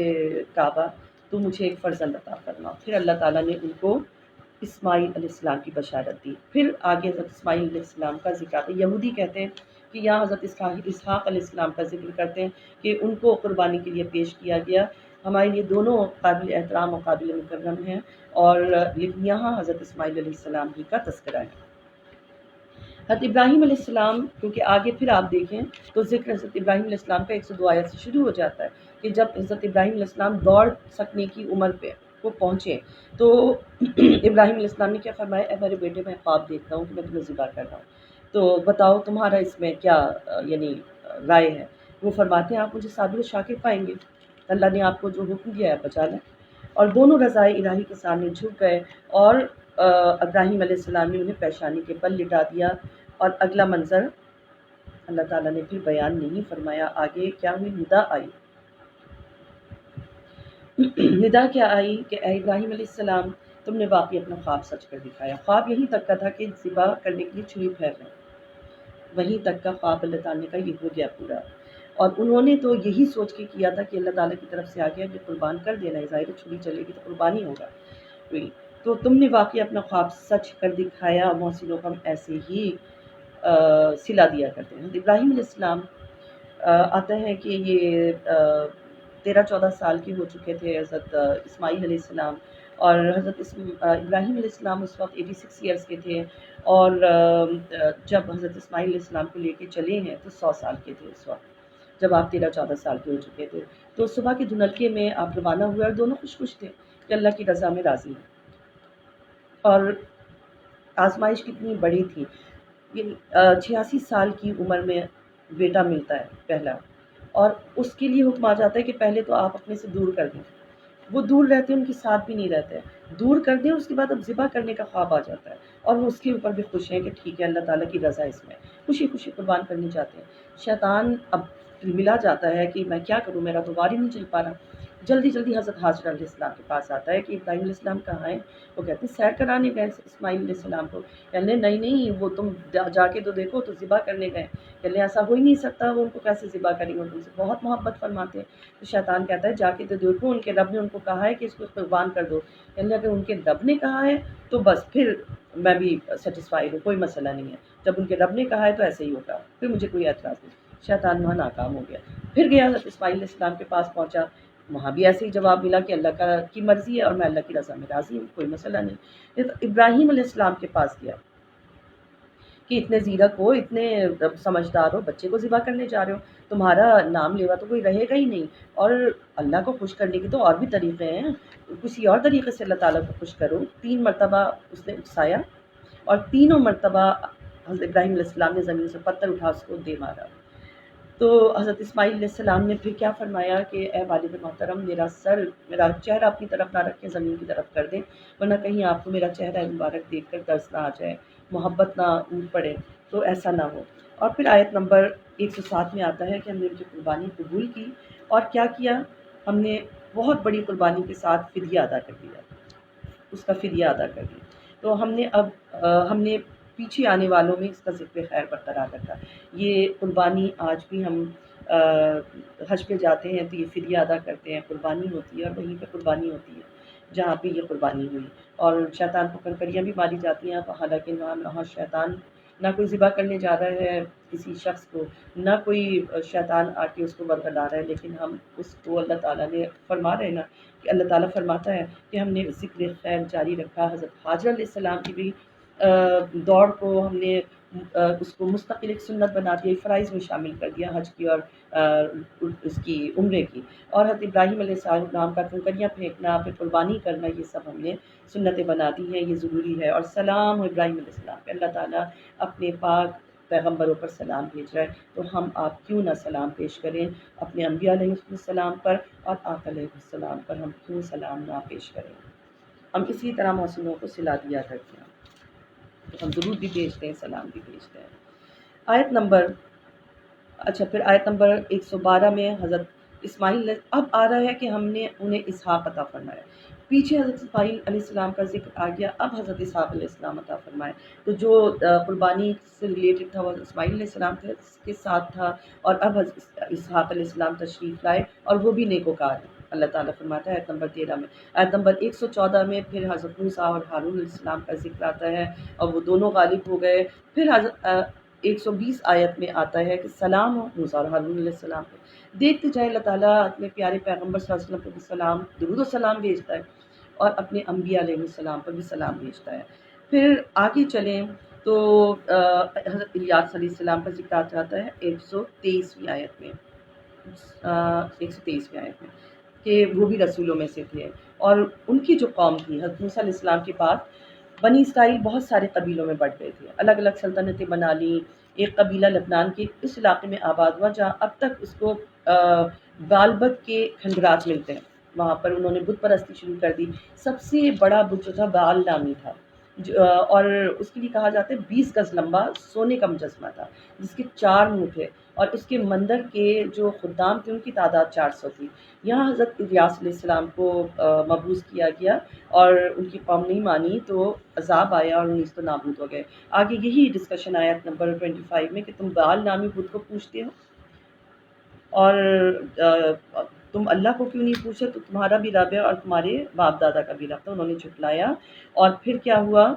کعبہ تو مجھے ایک فرزند عطا فرما۔ پھر اللہ تعالیٰ نے ان کو اسماعیل علیہ السلام کی بشارت دی۔ پھر آگے حضرت اسماعیل علیہ السلام کا ذکر آتا ہے۔ یہودی کہتے ہیں کہ یہاں حضرت اسحاق علیہ السلام کا ذکر کرتے ہیں کہ ان کو قربانی کے لیے پیش کیا گیا۔ ہمارے لیے دونوں قابل احترام اور قابل مکرم ہیں، اور لیکن یہاں حضرت اسماعیل علیہ السلام ہی کا تذکرہ ہے۔ حضرت ابراہیم علیہ السلام، کیونکہ آگے پھر آپ دیکھیں تو ذکر حضرت ابراہیم علیہ السلام کا 102 آیت سے شروع ہو جاتا ہے کہ جب حضرت ابراہیم علیہ السلام دوڑ سکنے کی عمر پہ وہ پہنچے تو ابراہیم علیہ السلام نے کیا فرمایا، اے میرے بیٹے میں خواب دیکھتا ہوں کہ میں تمہیں ذبح کر رہا ہوں، تو بتاؤ تمہارا اس میں کیا یعنی رائے ہے؟ وہ فرماتے ہیں آپ مجھے صابر و شاکر پائیں گے، اللہ نے آپ کو جو حکم دیا ہے بچا لیں۔ اور دونوں رضائے الہی کے سامنے جھک گئے، اور ابراہیم علیہ السلام نے انہیں پیشانی کے بل لٹا دیا۔ اور اگلا منظر اللہ تعالیٰ نے پھر بیان نہیں فرمایا، آگے کیا ہوئی؟ ندا آئی۔ ندا کیا آئی کہ اے ابراہیم علیہ السلام تم نے واقعی اپنا خواب سچ کر دکھایا۔ خواب یہیں تک کا تھا کہ ذبح کرنے کے لیے چھری پھیر رہے ہیں، وہیں تک کا خواب اللہ تعالیٰ کا یہ ہو گیا پورا، اور انہوں نے تو یہی سوچ کے کیا تھا کہ اللہ تعالیٰ کی طرف سے آ گیا کہ قربان کر دینا ہے، ظاہر چھری چلے گی تو قربانی ہوگا، تو تم نے واقعی اپنا خواب سچ کر دکھایا، محسنوں کو ہم ایسے ہی صلہ دیا کرتے ہیں۔ ابراہیم علیہ السلام آتا ہے کہ یہ 13-14 سال کے ہو چکے تھے حضرت اسماعیل علیہ السلام، اور حضرت ابراہیم علیہ السلام اس وقت 86 ایئرس کے تھے، اور جب حضرت اسماعیل علیہ السلام کو لے کے چلے ہیں تو 100 سال کے تھے اس وقت، جب آپ 13-14 سال کے ہو چکے تھے۔ تو صبح کے دھنلکے میں آپ روانہ ہوئے، اور دونوں خوش تھے کہ اللہ کی رضا میں راضی ہیں، اور آزمائش کتنی بڑی تھی، 86 سال کی عمر میں بیٹا ملتا ہے پہلا، اور اس کے لیے حکم آ جاتا ہے کہ پہلے تو آپ اپنے سے دور کر دیں، وہ دور رہتے ہیں، ان کے ساتھ بھی نہیں رہتے، دور کر دیں، اس کے بعد اب ذبح کرنے کا خواب آ جاتا ہے، اور وہ اس کے اوپر بھی خوش ہیں کہ ٹھیک ہے اللہ تعالیٰ کی رضا اس میں، خوشی خوشی قربان کرنی چاہتے ہیں۔ شیطان اب ملا جاتا ہے کہ میں کیا کروں، میرا تو وار ہی نہیں چل پا رہا، جلدی جلدی حضرت حاجرہ علیہ السلام کے پاس آتا ہے کہ ابراہیم علیہ السلام کہاں ہیں؟ وہ کہتے ہیں سیر کرانے گئے اسماعیل علیہ السلام کو، کہنے نہیں وہ تم جا کے تو دیکھو تو ذبح کرنے گئے، کہنے ایسا ہو ہی نہیں سکتا، وہ ان کو کیسے ذبح کریں گے، ان سے بہت محبت فرماتے ہیں۔ تو شیطان کہتا ہے جا کے تو دیکھو، ان کے رب نے ان کو کہا ہے کہ اس کو قربان کر دو، کہنے اگر ان کے رب نے کہا ہے تو بس پھر میں بھی سیٹسفائیڈ ہوں، کوئی مسئلہ نہیں ہے، جب ان کے رب نے کہا ہے تو ایسے ہی ہوگا، پھر مجھے کوئی اعتراض نہیں۔ شیطان وہاں ناکام ہو گیا، پھر گیا حضرت اسماعیل علیہ السلام کے پاس پہنچا، وہاں بھی ایسے ہی جواب ملا کہ اللہ کی مرضی ہے اور میں اللہ کی رضا میں راضی ہوں، کوئی مسئلہ نہیں۔ ابراہیم علیہ السلام کے پاس گیا کہ اتنے زیرک ہو، اتنے سمجھدار ہو، بچے کو ذبح کرنے جا رہے ہو، تمہارا نام لیوا تو کوئی رہے گا ہی نہیں، اور اللہ کو خوش کرنے کے تو اور بھی طریقے ہیں، کسی اور طریقے سے اللہ تعالیٰ کو خوش کرو۔ 3 مرتبہ اس نے اکسایا، اور تینوں مرتبہ حضرت ابراہیم علیہ السلام نے زمین سے پتھر اٹھا اس کو دے مارا۔ تو حضرت اسماعیل علیہ السلام نے پھر کیا فرمایا کہ اے والد محترم میرا چہرہ اپنی طرف نہ رکھ کے زمین کی طرف کر دیں، ورنہ کہیں آپ کو میرا چہرہ مبارک دیکھ کر ترس نہ آ جائے، محبت نہ اونٹ پڑے، تو ایسا نہ ہو۔ اور پھر آیت نمبر 107 میں آتا ہے کہ ہم نے جو قربانی قبول کی اور کیا کیا، ہم نے بہت بڑی قربانی کے ساتھ فدیہ ادا کر دیا، اس کا فدیہ ادا کر دیا۔ تو ہم نے اب ہم نے پیچھے آنے والوں میں اس کا ذکر خیر برقرار رکھا۔ یہ قربانی آج بھی ہم حج پہ جاتے ہیں تو یہ فدیہ ادا کرتے ہیں، قربانی ہوتی ہے، اور وہیں پہ قربانی ہوتی ہے جہاں پہ یہ قربانی ہوئی، اور شیطان کو کنکریاں بھی ماری جاتی ہیں، حالانکہ وہاں شیطان نہ کوئی ذبح کرنے جا رہا ہے کسی شخص کو، نہ کوئی شیطان آ کے اس کو ورگلا رہا ہے، لیکن ہم اس کو اللہ تعالیٰ نے فرما رہے ہیں نا کہ اللہ تعالیٰ فرماتا ہے کہ ہم نے ذکر خیر جاری رکھا۔ حضرت حاجر علیہ السلام کی بھی دوڑ کو ہم نے اس کو مستقل ایک سنت بنا دیا، فرائض میں شامل کر دیا حج کی اور اس کی عمرے کی، اور حضرت ابراہیم علیہ السلام کا کنکریاں پھینکنا، پھر قربانی کرنا، یہ سب ہم نے سنتیں بنا دی ہیں، یہ ضروری ہے۔ اور سلام ابراہیم علیہ السلام پہ، اللہ تعالیٰ اپنے پاک پیغمبروں پر سلام بھیج رہا ہے، تو ہم آپ کیوں نہ سلام پیش کریں اپنے انبیاء علیہ السلام پر، اور آقا علیہ السلام پر ہم کیوں سلام نہ پیش کریں۔ ہم اسی طرح محسنوں کو صلہ دیا کرتے ہیں، تو ہم درود بھی بھیجتے ہیں، سلام بھی بھیجتے ہیں۔ آیت نمبر پھر آیت نمبر 112 میں حضرت اسماعیل اب آ رہا ہے کہ ہم نے انہیں اسحاق عطا فرمایا۔ پیچھے حضرت اسماعیل علیہ السلام کا ذکر آ گیا، اب حضرت اسحاق علیہ السلام عطا فرمائے۔ تو جو قربانی سے ریلیٹڈ تھا وہ اسماعیل علیہ السلام کے ساتھ تھا، اور اب حضرت اسحاق علیہ السلام تشریف لائے، اور وہ بھی نیکوکار ہیں۔ اللہ تعالیٰ فرماتا ہے آیت نمبر 13 میں۔ آیت نمبر 114 میں پھر حضرت موسیٰ اور ہارون علیہ السلام کا ذکر آتا ہے، اور وہ دونوں غالب ہو گئے۔ پھر حضرت 120 آیت میں آتا ہے کہ سلام ہو موسیٰ اور ہارون علیہ السلام پہ۔ دیکھتے جائیں اللہ تعالیٰ اپنے پیارے پیغمبر صلی اللہ علیہ وسلم پر بھی سلام، درود و سلام بھیجتا ہے، اور اپنے انبیاء علیہ السلام پر بھی سلام بھیجتا ہے۔ پھر آگے چلیں تو حضرت الیاس علیہ السلام کا ذکر آتا ہے 123ویں آیت میں، 123ویں آیت میں، کہ وہ بھی رسولوں میں سے تھے، اور ان کی جو قوم تھی حضرت موسیٰ علیہ السلام کے بعد بنی اسرائیل بہت سارے قبیلوں میں بٹ گئے تھے، الگ الگ سلطنتیں بنا لیں۔ ایک قبیلہ لبنان کے اس علاقے میں آباد ہوا جہاں اب تک اس کو بالبک کے کھنڈرات ملتے ہیں، وہاں پر انہوں نے بت پرستی شروع کر دی۔ سب سے بڑا بت جو تھا بال نامی تھا، اور اس کے لیے کہا جاتا ہے 20 گز لمبا سونے کا مجسمہ تھا جس کے 4 منہ تھے، اور اس کے مندر کے جو خدام تھے ان کی تعداد 400 تھی۔ یہاں حضرت الیاس علیہ السلام کو مبعوث کیا گیا، اور ان کی قوم نہیں مانی تو عذاب آیا اور نیست و نابود ہو گئے۔ آگے یہی ڈسکشن آیت نمبر 25 میں کہ تم بال نامی بت کو پوچھتے ہو، اور تم اللہ کو کیوں نہیں پوچھے، تو تمہارا بھی رب ہے اور تمہارے باپ دادا کا بھی رب تھا۔ انہوں نے جھٹلایا، اور پھر کیا ہوا،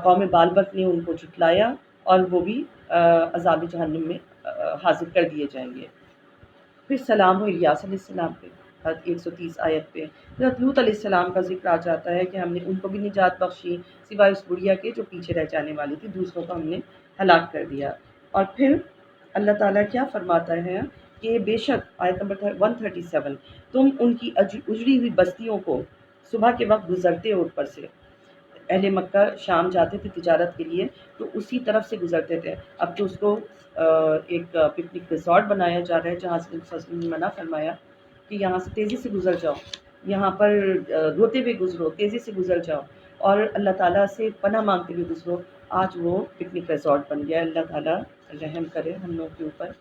قوم بالبک نے ان کو جھٹلایا، اور وہ بھی عذاب جہنم میں حاضر کر دیے جائیں گے۔ پھر سلام ہو الیاس علیہ السلام پہ، 130 آیت پہ حضرت لوط علیہ السلام کا ذکر آ جاتا ہے کہ ہم نے ان کو بھی نجات بخشی، سوائے اس بڑھیا کے جو پیچھے رہ جانے والی تھی، دوسروں کو ہم نے ہلاک کر دیا۔ اور پھر اللہ تعالیٰ کیا فرماتا ہے کہ بے شک آیت نمبر 137، تم ان کی اجڑی ہوئی بستیوں کو صبح کے وقت گزرتے ہو، اوپر سے اہل مکہ شام جاتے تھے تجارت کے لیے تو اسی طرف سے گزرتے تھے، اب تو اس کو ایک پکنک ریزورٹ بنایا جا رہا ہے جہاں سے صلی اللہ علیہ وسلم نے منع فرمایا کہ یہاں سے تیزی سے گزر جاؤ، یہاں پر روتے ہوئے گزرو، تیزی سے گزر جاؤ، اور اللہ تعالیٰ سے پناہ مانگتے ہوئے گزرو۔ آج وہ پکنک ریزورٹ بن گیا ہے، اللہ تعالیٰ رحم کرے ہم لوگ کے اوپر۔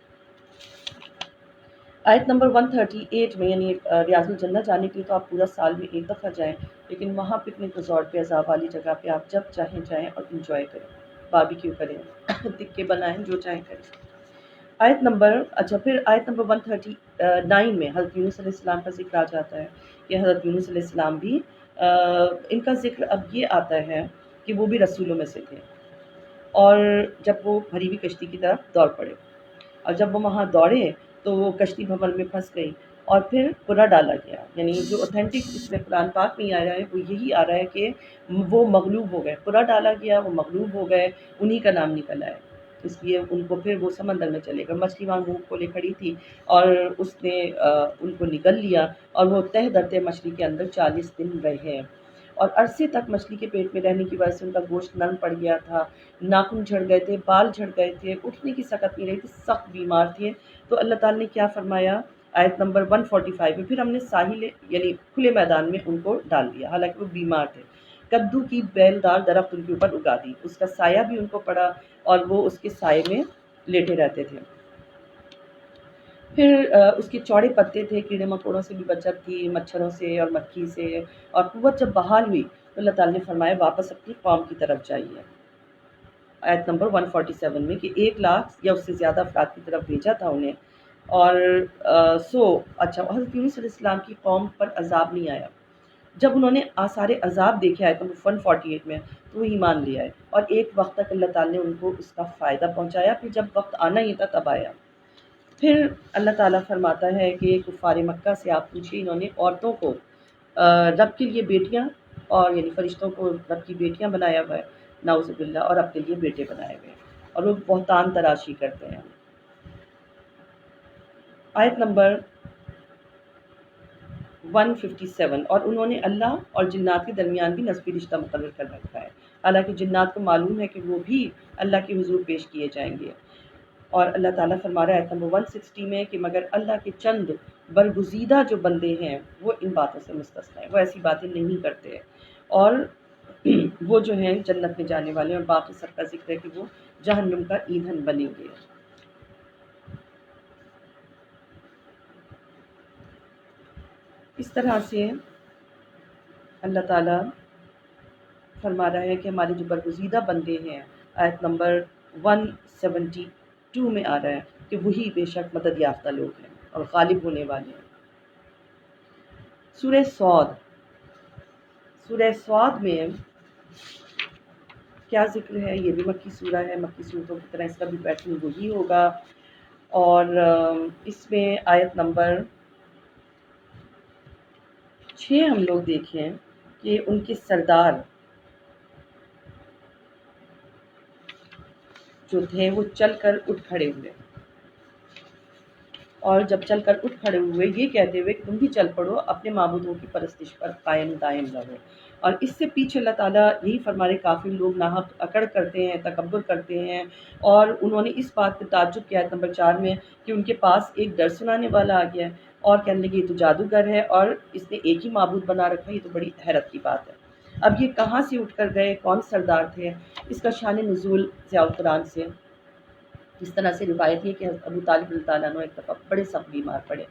آیت نمبر 138 میں، یعنی ریاض الجنہ جانے کے لیے تو آپ پورا سال میں ایک دفعہ جائیں، لیکن وہاں پکنک ریزورٹ پہ عذاب والی جگہ پہ آپ جب چاہیں جائیں اور انجوائے کریں، باربیکیو کریں، تکے بنائیں، جو چاہیں کریں۔ آیت نمبر پھر آیت نمبر 139 میں حضرت یونس علیہ السلام کا ذکر آ جاتا ہے کہ حضرت یونس علیہ السلام بھی ان کا ذکر اب یہ آتا ہے کہ وہ بھی رسولوں میں سے تھے، اور جب وہ بھری ہوئی کشتی کی طرف دوڑ پڑے، اور جب وہ وہاں دوڑے تو وہ کشتی بھنور میں پھنس گئی، اور پھر پورا ڈالا گیا۔ یعنی جو اوتھینٹک اس میں قرآن پاک میں آ رہا ہے وہ یہی آ رہا ہے کہ وہ مغلوب ہو گئے، پورا ڈالا گیا، وہ مغلوب ہو گئے، انہی کا نام نکل آئے، اس لیے ان کو پھر وہ سمندر میں چلے گئے۔ مچھلی وہاں منہ کھولے کھڑی تھی اور اس نے ان کو نگل لیا، اور وہ تہ درتے مچھلی کے اندر 40 دن رہے، اور عرصے تک مچھلی کے پیٹ میں رہنے کی وجہ سے ان کا گوشت نرم پڑ گیا تھا، ناخن جھڑ گئے تھے، بال جھڑ گئے تھے، اٹھنے کی سکت نہیں رہی تھی، سخت بیمار تھے۔ تو اللہ تعالیٰ نے کیا فرمایا آیت نمبر 145 میں، پھر ہم نے ساحل یعنی کھلے میدان میں ان کو ڈال دیا، حالانکہ وہ بیمار تھے۔ کدو کی بیلدار درخت ان کے اوپر اگا دی، اس کا سایہ بھی ان کو پڑا اور وہ اس کے سائے میں لیٹے رہتے تھے۔ پھر اس کے چوڑے پتے تھے، کیڑے مکوڑوں سے بھی بچت تھی، مچھروں سے اور مکھی سے، اور قوت جب بحال ہوئی تو اللہ تعالیٰ نے فرمایا واپس اپنی قوم کی طرف جائیے۔ آیت نمبر 147 میں کہ 1,00,000 یا اس سے زیادہ افراد کی طرف بھیجا تھا انہیں، اور حضرت یونس علیہ السلام کی قوم پر عذاب نہیں آیا۔ جب انہوں نے آثار عذاب دیکھے آیت نمبر 148 میں تو وہ ایمان لے آئے، اور ایک وقت تک اللہ تعالیٰ نے ان کو اس کا فائدہ پہنچایا، پھر جب وقت آنا ہی تھا تب آیا۔ پھر اللہ تعالیٰ فرماتا ہے کہ کفار مکہ سے آپ پوچھیے، انہوں نے عورتوں کو رب کے لیے بیٹیاں، اور یعنی فرشتوں کو رب کی بیٹیاں بنایا ہوا ہے، نعوذ باللہ، اور اپنے لیے بیٹے بنائے ہوئے ہیں، اور وہ بہتان تراشی کرتے ہیں۔ آیت نمبر 157، اور انہوں نے اللہ اور جنات کے درمیان بھی نسبی رشتہ مقرر کر رکھا ہے، حالانکہ جنات کو معلوم ہے کہ وہ بھی اللہ کے حضور پیش کیے جائیں گے۔ اور اللہ تعالیٰ فرما رہا ہے آیت نمبر 160 میں کہ مگر اللہ کے چند برگزیدہ جو بندے ہیں وہ ان باتوں سے مستثنی ہیں، وہ ایسی باتیں نہیں کرتے، اور وہ جو ہیں جنت میں جانے والے، اور باقی سب کا ذکر ہے کہ وہ جہنم کا ایندھن بنیں گے۔ اس طرح سے اللہ تعالیٰ فرما رہا ہے کہ ہمارے جو برگزیدہ بندے ہیں، آیت نمبر 172 میں آ رہا ہے کہ وہی بے شک مدد یافتہ لوگ ہیں اور غالب ہونے والے ہیں۔ سورہ سعد میں کیا ذکر ہے؟ یہ بھی مکی سورہ ہے، مکی صورتوں کی طرح اس کا بھی پیٹرن وہی ہوگا، اور اس میں آیت نمبر 6 ہم لوگ دیکھیں کہ ان کے سردار جو تھے وہ چل کر اٹھ کھڑے ہوئے، اور جب چل کر اٹھ کھڑے ہوئے یہ کہتے ہوئے کہ تم بھی چل پڑو، اپنے معبودوں کی پرستش پر قائم دائم رہو۔ اور اس سے پیچھے اللہ تعالیٰ یہی فرما رہے کافی لوگ ناحق اکڑ کرتے ہیں، تکبر کرتے ہیں، اور انہوں نے اس بات پہ تعجب کیا ہے نمبر 4 میں کہ ان کے پاس ایک ڈر سنانے والا آ گیا ہے، اور کہنے لگے یہ تو جادوگر ہے اور اس نے ایک ہی معبود بنا رکھا ہے، یہ تو بڑی حیرت کی بات ہے۔ اب یہ کہاں سے اٹھ کر گئے، کون سردار تھے، اس کا شان نزول ضیاء القرآن سے اس طرح سے روایت ہے کہ ابو طالب رضی اللہ عنہ ایک دفعہ بڑے سخت بیمار پڑے،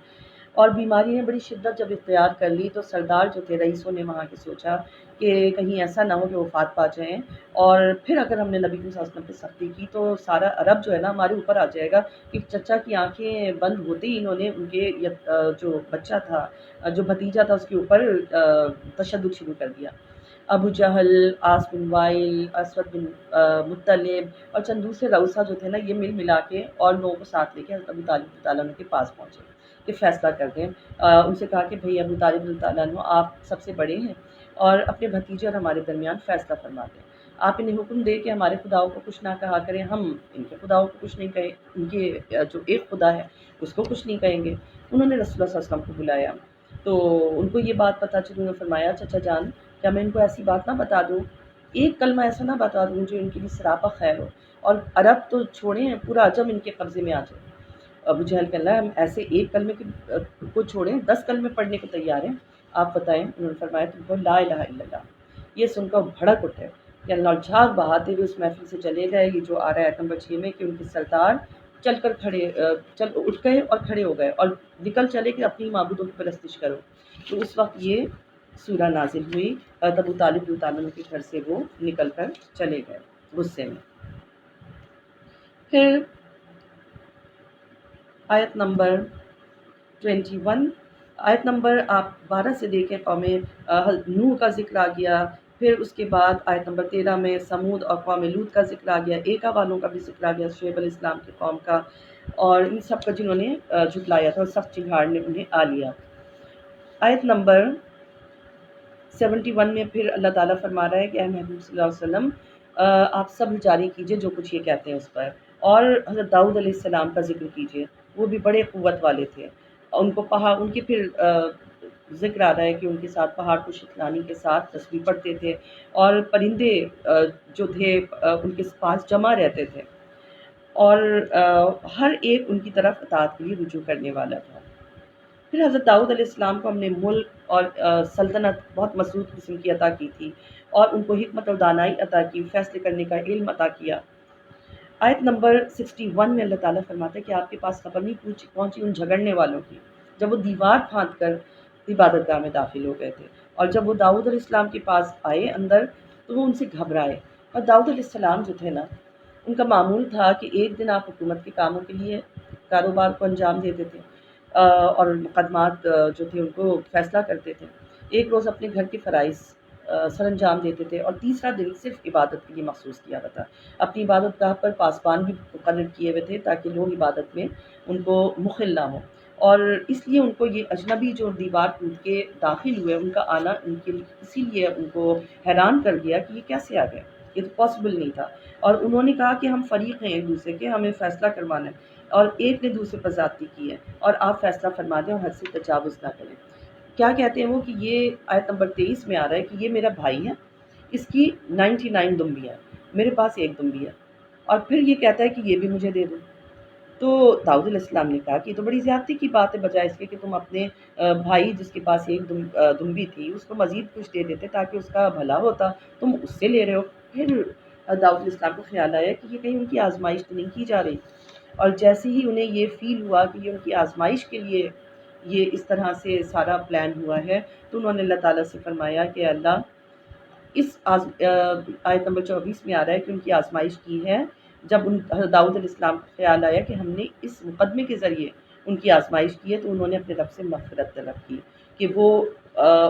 اور بیماری نے بڑی شدت جب اختیار کر لی تو سردار جو تھے رئیسوں نے وہاں کے سوچا کہ کہیں ایسا نہ ہو کہ وفات پا جائیں، اور پھر اگر ہم نے نبی صلی اللہ علیہ وسلم پہ سختی کی تو سارا عرب جو ہے نا ہمارے اوپر آ جائے گا کہ چچا کی آنکھیں بند ہوتے ہی انہوں نے ان کے جو بچہ تھا، جو بھتیجا تھا، اس کے اوپر تشدد شروع کر دیا۔ ابو جہل، عاص بن وائل، اسود بن مطلب اور چند دوسرے رؤسا جو تھے نا، یہ مل ملا کے اور لوگوں کو ساتھ لے کے حضرت ابو طالب رضی اللہ عنہ کے پاس پہنچے کہ فیصلہ کر دیں۔ ان سے کہا کہ بھئی ابو طالب رضی اللہ عنہ آپ سب سے بڑے ہیں، اور اپنے بھتیجے اور ہمارے درمیان فیصلہ فرما دیں، آپ انہیں حکم دے کہ ہمارے خداؤں کو کچھ نہ کہا کریں، ہم ان کے خداؤں کو کچھ نہیں کہیں، ان کے جو ایک خدا ہے اس کو کچھ نہیں کہیں گے۔ انہوں نے رسول اللہ صلی اللہ علیہ وسلم کو بلایا تو ان کو یہ بات پتہ چلی، انہوں نے فرمایا چچا جان کیا میں ان کو ایسی بات نہ بتا دوں، ایک کلمہ ایسا نہ بتا دوں جو ان کے لیے سراپا خیر ہو، اور عرب تو چھوڑیں پورا عجم ان کے قبضے میں آ جائے۔ ابو جہل کہنے لگا ہم ایسے ایک کلمے کو چھوڑیں 10 کلمے پڑھنے کو تیار ہیں، آپ بتائیں۔ انہوں نے فرمایا تم کو لا الہ الا اللہ۔ یہ سن کر بھڑک اٹھے کہ اللہ جھاگ بہاتے ہوئے اس محفل سے چلے گئے۔ یہ جو آ رہا ہے آیت نمبر 6 میں کہ ان کے سردار اٹھ گئے اور کھڑے ہو گئے اور نکل چلے کہ اپنی معبودوں کی پرستش کرو۔ تو اس وقت یہ سورہ نازل ہوئی، ابو طالب رضی اللہ عنہ کے گھر سے وہ نکل کر چلے گئے غصے میں۔ پھر آیت نمبر 21، آیت نمبر آپ 12 سے دیکھیں، قوم نوح کا ذکر آ گیا، پھر اس کے بعد آیت نمبر 13 میں سمود اور قوم لوط کا ذکر آ گیا، ایکا والوں کا بھی ذکر آ گیا، شعیب علیہ السلام کی قوم کا، اور ان سب کا جنہوں نے جھٹلایا تھا اور سخت چنگھاڑ نے انہیں آ لیا۔ آیت نمبر 71 میں پھر اللہ تعالیٰ فرما رہا ہے کہ اے محبوب صلی اللہ علیہ وسلم آپ صبر جاری کیجئے جو کچھ یہ کہتے ہیں اس پر، اور حضرت داؤد علیہ السلام کا ذکر کیجئے، وہ بھی بڑے قوت والے تھے، ان کو ان کے پھر ذکر آ رہا ہے کہ ان کے ساتھ پہاڑ کو شتلانی کے ساتھ تسبیح پڑھتے تھے، اور پرندے جو تھے ان کے پاس جمع رہتے تھے، اور ہر ایک ان کی طرف اطاعت کے لیے رجوع کرنے والا تھا۔ پھر حضرت داؤد علیہ السلام کو ہم نے ملک اور سلطنت بہت مسعود قسم کی عطا کی تھی، اور ان کو حکمت اور دانائی عطا کی، فیصلے کرنے کا علم عطا کیا۔ آیت نمبر 61 میں اللہ تعالیٰ فرماتا ہے کہ آپ کے پاس خبر نہیں پہنچی ان جھگڑنے والوں کی جب وہ دیوار پھاند کر عبادت گاہ میں داخل ہو گئے تھے، اور جب وہ داؤد علیہ السلام کے پاس آئے اندر تو وہ ان سے گھبرائے۔ اور داؤد علیہ السلام جو تھے نا، ان کا معمول تھا کہ ایک دن آپ حکومت کے کاموں کے لیے کاروبار کو انجام دیتے تھے اور مقدمات جو تھے ان کو فیصلہ کرتے تھے، ایک روز اپنے گھر کے فرائض سر انجام دیتے تھے، اور تیسرا دن صرف عبادت کے لیے مخصوص کیا ہوا تھا۔ اپنی عبادت گاہ پر پاسبان بھی مقرر کیے ہوئے تھے تاکہ لوگ عبادت میں ان کو مخل نہ ہو، اور اس لیے ان کو یہ اجنبی جو دیوار ٹوٹ کے داخل ہوئے ان کا آنا اسی لیے ان کو حیران کر دیا کہ یہ کیسے آ گئے، یہ تو پاسبل نہیں تھا۔ اور انہوں نے کہا کہ ہم فریق ہیں ایک دوسرے کے، ہمیں فیصلہ کروانا ہے، اور ایک نے دوسرے پر زیادتی کی ہے، اور آپ فیصلہ فرما دیں اور حد سے تجاوز نہ کریں۔ کیا کہتے ہیں وہ کہ یہ آیت نمبر 23 میں آ رہا ہے کہ یہ میرا بھائی ہے، اس کی 99 دمبی ہے، میرے پاس ایک دمبی ہے، اور پھر یہ کہتا ہے کہ یہ بھی مجھے دے دو۔ تو داؤد علیہ السلام نے کہا کہ یہ تو بڑی زیادتی کی بات ہے، بجائے اس کے کہ تم اپنے بھائی جس کے پاس ایک دمبی تھی اس کو مزید کچھ دے دیتے تاکہ اس کا بھلا ہوتا، تم اس سے لے رہے ہو۔ پھر داؤد علیہ السلام کو خیال آیا کہ یہ کہیں ان کی آزمائش تو نہیں کی جا رہی، اور جیسے ہی انہیں یہ فیل ہوا کہ یہ ان کی آزمائش کے لیے یہ اس طرح سے سارا پلان ہوا ہے، تو انہوں نے اللہ تعالیٰ سے فرمایا کہ اللہ اس آیت نمبر 24 میں آ رہا ہے کہ ان کی آزمائش کی ہے، جب حضرت داؤد علیہ السلام کو خیال آیا کہ ہم نے اس مقدمے کے ذریعے ان کی آزمائش کی ہے، تو انہوں نے اپنے رب سے مغفرت طلب کی کہ وہ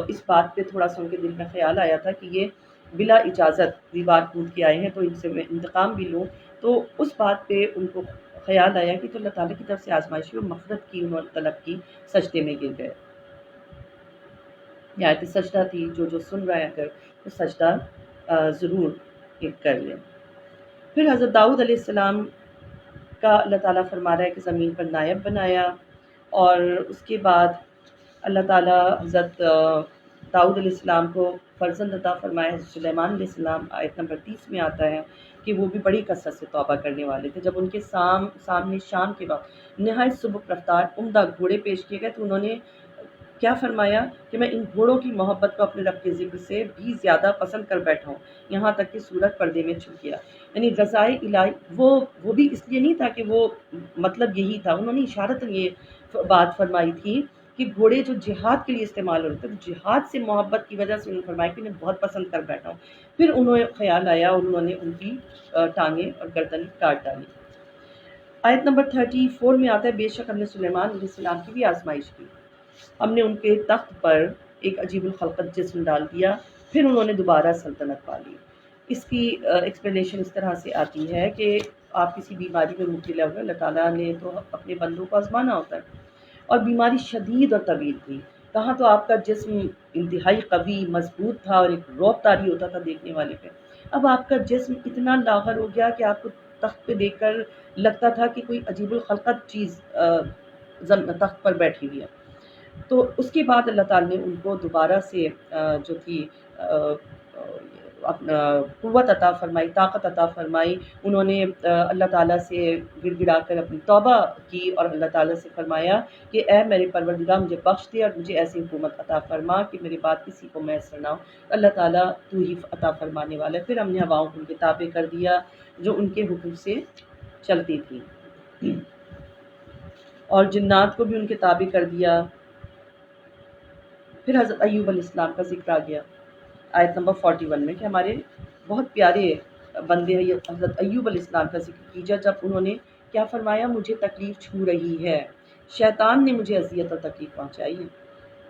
اس بات پہ تھوڑا سا ان کے دل میں خیال آیا تھا کہ یہ بلا اجازت دیوار کود کے آئے ہیں تو ان سے میں انتقام بھی لوں، تو اس بات پہ ان کو خیال آیا کہ تو اللہ تعالیٰ کی طرف سے آزمائش ہوئی، مغفرت کی انہوں نے طلب کی، سجدے میں گر گئے۔ یہ آیت سجدہ تھی، جو سن رہا ہے اگر تو سجدہ ضرور کر لیں۔ پھر حضرت داؤد علیہ السلام کا اللہ تعالیٰ فرما رہا ہے کہ زمین پر نائب بنایا، اور اس کے بعد اللہ تعالیٰ حضرت داؤد علیہ السلام کو فرزند عطا فرمایا۔ حضرت سلیمان علیہ السلام آیت نمبر 30 میں آتا ہے کہ وہ بھی بڑی کثرت سے توبہ کرنے والے تھے۔ جب ان کے سامنے شام کے وقت نہایت سبک رفتار عمدہ گھوڑے پیش کیے گئے تو انہوں نے کیا فرمایا کہ میں ان گھوڑوں کی محبت کو اپنے رب کے ذکر سے بھی زیادہ پسند کر بیٹھا ہوں، یہاں تک کہ سورج پردے میں چھپ گیا۔ یعنی رضائے الہی وہ بھی اس لیے نہیں تھا کہ وہ مطلب یہی تھا، انہوں نے اشارتاً یہ بات فرمائی تھی کہ گھوڑے جو جہاد کے لیے استعمال ہو رہے تھے، تو جہاد سے محبت کی وجہ سے انہوں نے فرمایا کہ میں بہت پسند کر بیٹھا ہوں۔ پھر انہیں خیال آیا اور انہوں نے ان کی ٹانگیں اور گردن کاٹ ڈالی۔ آیت نمبر 34 میں آتا ہے بے شک ہم نے سلیمان علیہ السلام کی بھی آزمائش کی، ہم نے ان کے تخت پر ایک عجیب الخلقت جسم ڈال دیا، پھر انہوں نے دوبارہ سلطنت پا لی۔ اس کی ایکسپلینیشن اس طرح سے آتی ہے کہ آپ کسی بیماری میں مبتلا ہوئے، اللہ تعالیٰ نے تو اپنے بندوں کو آزمانا ہوتا ہے، اور بیماری شدید اور طویل تھی، کہاں تو آپ کا جسم انتہائی قوی مضبوط تھا اور ایک رعب طاری ہوتا تھا دیکھنے والے پہ، اب آپ کا جسم اتنا لاغر ہو گیا کہ آپ کو تخت پہ دیکھ کر لگتا تھا کہ کوئی عجیب الخلقت چیز تخت پر بیٹھی ہوئی ہے۔ تو اس کے بعد اللہ تعالیٰ نے ان کو دوبارہ سے جو تھی اپنا قوت عطا فرمائی، طاقت عطا فرمائی۔ انہوں نے اللہ تعالیٰ سے گر گڑا کر اپنی توبہ کی اور اللہ تعالیٰ سے فرمایا کہ اے میرے پروردگار مجھے بخش دے اور مجھے ایسی حکومت عطا فرما کہ میرے بعد کسی کو میسر نہ ہو، اللہ تعالیٰ تو ہی عطا فرمانے والا ہے۔ پھر ہم نے ہواؤں کو ان کے تابع کر دیا جو ان کے حکم سے چلتی تھی، اور جنات کو بھی ان کے تابع کر دیا۔ پھر حضرت ایوب علیہ السلام کا ذکر آ گیا آیت نمبر 41 میں کہ ہمارے بہت پیارے بندے ہیں حضرت ایوب علیہ السلام کا ذکر کیجیے، جب انہوں نے کیا فرمایا مجھے تکلیف چھو رہی ہے، شیطان نے مجھے اذیت اور تکلیف پہنچائی ہے،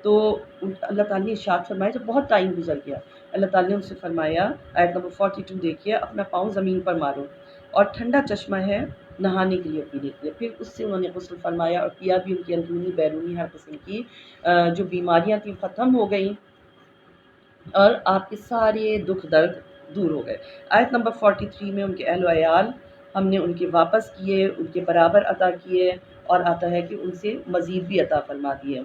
تو اللہ تعالیٰ نے ارشاد فرمایا جب بہت ٹائم گزر گیا، اللہ تعالیٰ نے ان سے فرمایا آیت نمبر 42 دیکھیے، اپنا پاؤں زمین پر مارو اور ٹھنڈا چشمہ ہے نہانے کے لیے پینے کے لیے۔ پھر اس سے انہوں نے غسل فرمایا اور کیا بھی، ان کی اندرونی بیرونی ہر قسم کی جو بیماریاں تھیں ختم ہو گئیں اور آپ کے سارے دکھ درد دور ہو گئے۔ آیت نمبر 43 میں ان کے اہل و عیال ہم نے ان کے واپس کیے، ان کے برابر عطا کیے، اور آتا ہے کہ ان سے مزید بھی عطا فرما دیے۔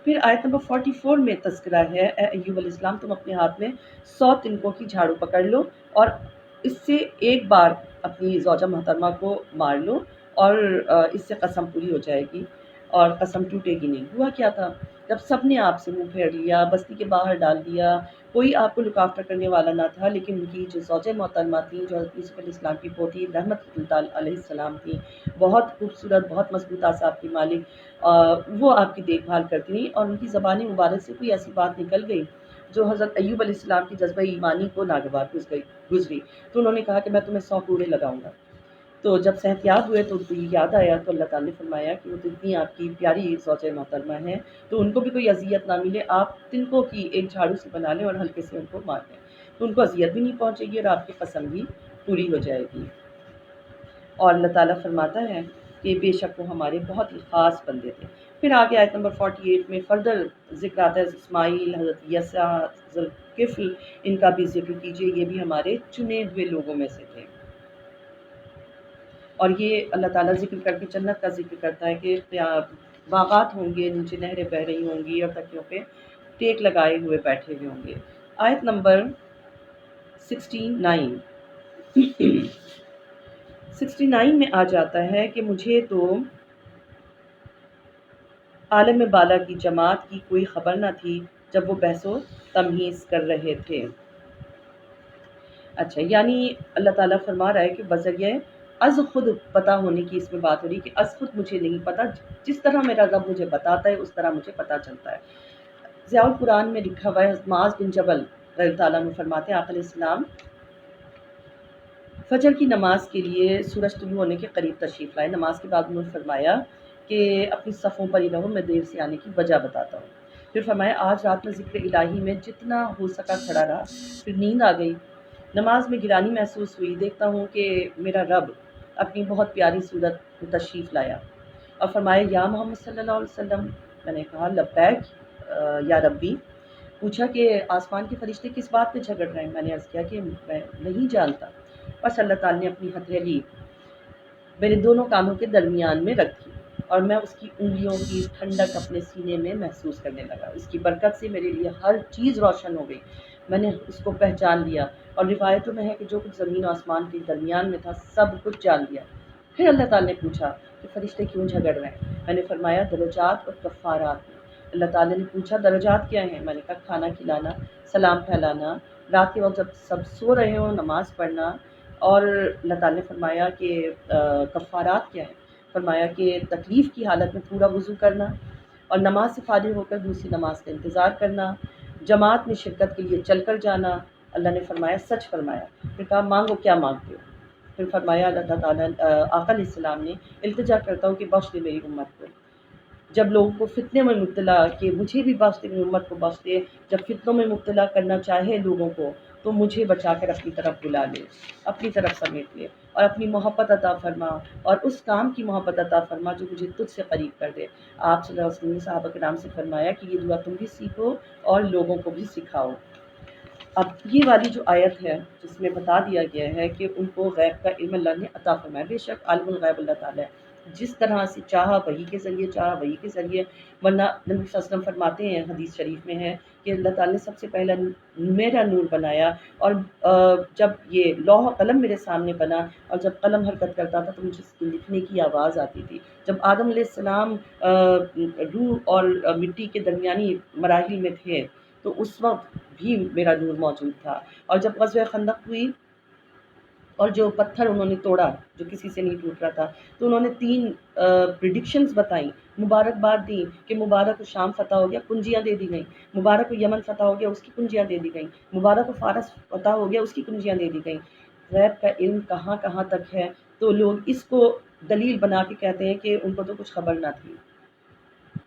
پھر آیت نمبر 44 میں تذکرہ ہے اے ایوب علیہ السلام تم اپنے ہاتھ میں 100 تنکوں کی جھاڑو پکڑ لو اور اس سے ایک بار اپنی زوجہ محترمہ کو مار لو اور اس سے قسم پوری ہو جائے گی۔ اور قسم ٹوٹے گی نہیں۔ ہوا کیا تھا، جب سب نے آپ سے منہ پھیر لیا، بستی کے باہر ڈال دیا، کوئی آپ کو لک آفٹر کرنے والا نہ تھا، لیکن ان کی جو زوجہ محترمہ تھیں، جو حضرت یوسف علیہ السلام کی پوتی رحمت اللہ علیہ السلام تھیں، بہت خوبصورت، بہت مضبوط اعصاب کی مالک، وہ آپ کی دیکھ بھال کرتی رہیں، اور ان کی زبان مبارک سے کوئی ایسی بات نکل گئی جو حضرت ایوب علیہ السلام کی جذبہ ایمانی کو ناگوار گزری، تو انہوں نے کہا کہ میں تمہیں 100 کوڑے لگاؤں گا۔ تو جب صحت یاب ہوئے تو ان کو یہ یاد آیا، تو اللہ تعالیٰ نے فرمایا کہ وہ تو اتنی آپ کی پیاری زوجہ محترمہ ہیں، تو ان کو بھی کوئی اذیت نہ ملے، آپ تنکوں کی ایک جھاڑو سے بنا لیں اور ہلکے سے ان کو مار دیں، تو ان کو اذیت بھی نہیں پہنچے گی اور آپ کی قسم بھی پوری ہو جائے گی۔ اور اللہ تعالیٰ فرماتا ہے کہ بے شک وہ ہمارے بہت ہی خاص بندے تھے۔ پھر آگے آیت نمبر 48 میں فردر ذکر آتا ہے، اسماعیل، حضرت یسع، ذوالکفل، ان کا بھی ذکر کیجیے، یہ بھی ہمارے چنے ہوئے لوگوں میں سے تھے۔ اور یہ اللہ تعالیٰ ذکر کر کے جنت کا ذکر کرتا ہے کہ باغات ہوں گے، نیچے نہریں بہہ رہی ہوں گی، اور تکیوں پہ ٹیک لگائے ہوئے بیٹھے ہوئے ہوں گے۔ آیت نمبر 69 69 میں آ جاتا ہے کہ مجھے تو عالم بالا کی جماعت کی کوئی خبر نہ تھی جب وہ بحث و تمہیز کر رہے تھے۔ اچھا، یعنی اللہ تعالیٰ فرما رہا ہے کہ بذریعہ از خود پتہ ہونے کی اس میں بات ہو رہی کہ از خود مجھے نہیں پتہ، جس طرح میرا رب مجھے بتاتا ہے اس طرح مجھے پتہ چلتا ہے۔ ضیاء القرآن میں لکھا ہوا ہے، معاذ بن جبل رضی اللہ تعالیٰ عنہ فرماتے ہیں، آقا علیہ السلام فجر کی نماز کے لیے سورج طلوع ہونے کے قریب تشریف لائے۔ نماز کے بعد انہوں نے فرمایا کہ اپنی صفوں پر ہی رہو، میں دیر سے آنے کی وجہ بتاتا ہوں۔ پھر فرمایا آج رات میں ذکر الہی میں جتنا ہو سکا کھڑا رہا، پھر نیند آ گئی، نماز میں گرانی محسوس ہوئی، دیکھتا ہوں کہ میرا رب اپنی بہت پیاری صورت میں تشریف لایا اور فرمایا یا محمد صلی اللہ علیہ وسلم۔ میں نے کہا لبیک یا ربی۔ پوچھا کہ آسمان کے فرشتے کس بات پہ جھگڑ رہے ہیں؟ میں نے عرض کیا کہ میں نہیں جانتا۔ بس اللہ تعالیٰ نے اپنی ہتھیلی میرے دونوں کانوں کے درمیان میں رکھی اور میں اس کی انگلیوں کی ٹھنڈک اپنے سینے میں محسوس کرنے لگا۔ اس کی برکت سے میرے لیے ہر چیز روشن ہو گئی، میں نے اس کو پہچان لیا، اور روایتوں میں ہے کہ جو کچھ زمین و آسمان کے درمیان میں تھا سب کچھ جان لیا۔ پھر اللہ تعالیٰ نے پوچھا کہ فرشتے کیوں جھگڑ رہے ہیں؟ میں نے فرمایا درجات اور کفارات میں۔ اللہ تعالیٰ نے پوچھا درجات کیا ہیں؟ میں نے کہا کھانا کھلانا، سلام پھیلانا، رات کے وقت جب سب سو رہے ہوں نماز پڑھنا۔ اور اللہ تعالیٰ نے فرمایا کہ کفارات کیا ہیں؟ فرمایا کہ تکلیف کی حالت میں پورا وضو کرنا، اور نماز سے فارغ ہو کر دوسری نماز کا انتظار کرنا، جماعت میں شرکت کے لیے چل کر جانا۔ اللہ نے فرمایا سچ فرمایا۔ پھر کہا مانگو کیا مانگتے ہو؟ پھر فرمایا اللہ تعالیٰ آقا علیہ السلام نے التجا کرتا ہوں کہ بخش دے میری امت کو، جب لوگوں کو فتنے میں مبتلا کہ مجھے بھی بخش دے، میری امت کو بخش دے، جب فتنوں میں مبتلا کرنا چاہے لوگوں کو تو مجھے بچا کر اپنی طرف بلا لے، اپنی طرف سمیٹ لے، اور اپنی محبت عطا فرما، اور اس کام کی محبت عطا فرما جو مجھے تجھ سے قریب کر دے۔ آپ صلی اللہ علیہ وسلم نے صحابہ کرام سے فرمایا کہ یہ دعا تم بھی سیکھو اور لوگوں کو بھی سکھاؤ۔ اب یہ والی جو آیت ہے جس میں بتا دیا گیا ہے کہ ان کو غیب کا علم اللہ نے عطا فرمایا، بے شک عالم الغیب اللہ تعالیٰ ہے، جس طرح سے چاہا وحی کے ذریعے، چاہا وحی کے ذریعے، ورنہ نبی صلی اللہ علیہ وسلم فرماتے ہیں، حدیث شریف میں ہے کہ اللہ تعالیٰ نے سب سے پہلا میرا نور بنایا، اور جب یہ لوح و قلم میرے سامنے بنا اور جب قلم حرکت کرتا تھا تو مجھے اس کے لکھنے کی آواز آتی تھی۔ جب آدم علیہ السلام روح اور مٹی کے درمیانی مراحل میں تھے تو اس وقت بھی میرا نور موجود تھا، اور جب غزوہ خندق ہوئی اور جو پتھر انہوں نے توڑا جو کسی سے نہیں ٹوٹ رہا تھا، تو انہوں نے 3 پریڈکشنز بتائیں، مبارکباد دی کہ مبارک کو شام فتح ہو گیا، کنجیاں دے دی گئیں، مبارک کو یمن فتح ہو گیا، اس کی کنجیاں دے دی گئیں، مبارک کو فارس فتح ہو گیا، اس کی کنجیاں دے دی گئیں۔ غیب کا علم کہاں کہاں تک ہے، تو لوگ اس کو دلیل بنا کے کہتے ہیں کہ ان کو تو کچھ خبر نہ تھی۔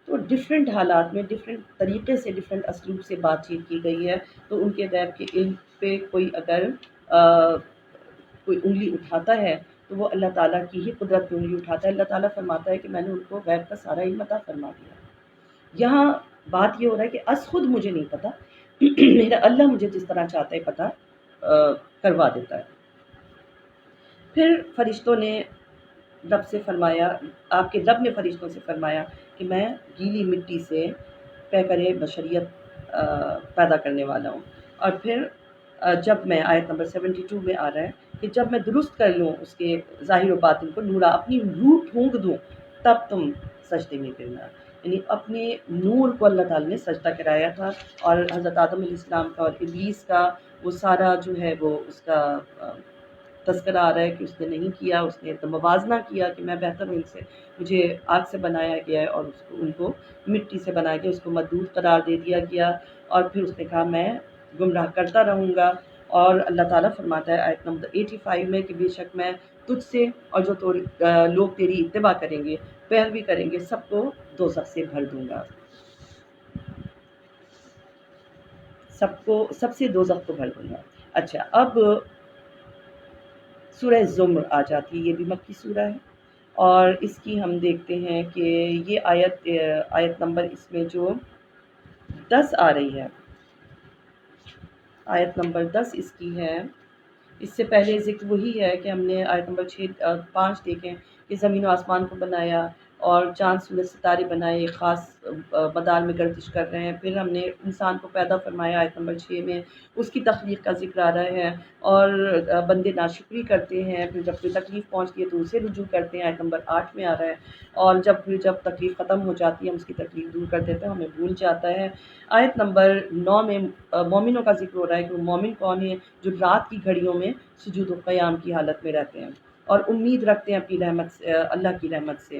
تو ڈفرینٹ حالات میں ڈفرینٹ طریقے سے، ڈفرینٹ اسلوب سے بات چیت کی گئی ہے، تو ان کے غیب کے علم پہ کوئی اگر کوئی انگلی اٹھاتا ہے تو وہ اللہ تعالیٰ کی ہی قدرت پہ انگلی اٹھاتا ہے۔ اللہ تعالیٰ فرماتا ہے کہ میں نے ان کو غیب کا سارا علم عطا فرما دیا۔ یہاں بات یہ ہو رہا ہے کہ از خود مجھے نہیں پتہ، میرا اللہ مجھے جس طرح چاہتا ہے پتہ کروا دیتا ہے۔ پھر فرشتوں نے رب سے فرمایا، آپ کے رب نے فرشتوں سے فرمایا کہ میں گیلی مٹی سے پیکر بشریت پیدا کرنے والا ہوں، اور پھر جب میں آیت نمبر 72 میں آ رہا ہے کہ جب میں درست کر لوں اس کے ظاہر و باطن کو، نورا اپنی روح پھونک دوں، تب تم سجدے میں گرنا، یعنی اپنے نور کو اللہ تعالیٰ نے سجدہ کرایا تھا، اور حضرت آدم علیہ السلام کا اور ابلیس کا وہ سارا جو ہے وہ اس کا تذکرہ آ رہا ہے کہ اس نے نہیں کیا، اس نے موازنہ کیا کہ میں بہتر ہوں ان سے، مجھے آگ سے بنایا گیا ہے اور ان کو مٹی سے بنایا گیا، اس کو مردود قرار دے دیا گیا، اور پھر اس نے کہا میں گمراہ کرتا رہوں گا۔ اور اللہ تعالیٰ فرماتا ہے آیت نمبر 85 میں کہ بے شک میں تجھ سے اور جو لوگ تیری اتباع کریں گے، پیروی کریں گے، سب کو دوزخ سے بھر دوں گا، سب سے دوزخ کو بھر دوں گا۔ اچھا، اب سورہ زمر آ جاتی ہے، یہ بھی مکی سورہ ہے، اور اس کی ہم دیکھتے ہیں کہ یہ آیت نمبر اس میں جو 10 آ رہی ہے، آیت نمبر 10 اس کی ہے۔ اس سے پہلے ذکر وہی ہے کہ ہم نے آیت نمبر 5 دیکھیں کہ زمین و آسمان کو بنایا اور چاند سورج ستارے بنائے، ایک خاص مدار میں گردش کر رہے ہیں۔ پھر ہم نے انسان کو پیدا فرمایا، آیت نمبر 6 میں اس کی تخلیق کا ذکر آ رہا ہے، اور بندے ناشکری کرتے ہیں، پھر جب کوئی تکلیف پہنچتی ہے تو اسے رجوع کرتے ہیں، آیت نمبر 8 میں آ رہا ہے، اور جب تکلیف ختم ہو جاتی ہے ہم اس کی تکلیف دور کر دیتے ہیں، ہمیں بھول جاتا ہے۔ آیت نمبر 9 میں مومنوں کا ذکر ہو رہا ہے کہ وہ مومن کون ہیں، جو رات کی گھڑیوں میں سجود و قیام کی حالت میں رہتے ہیں اور امید رکھتے ہیں اپنی رحمت سے، اللہ کی رحمت سے۔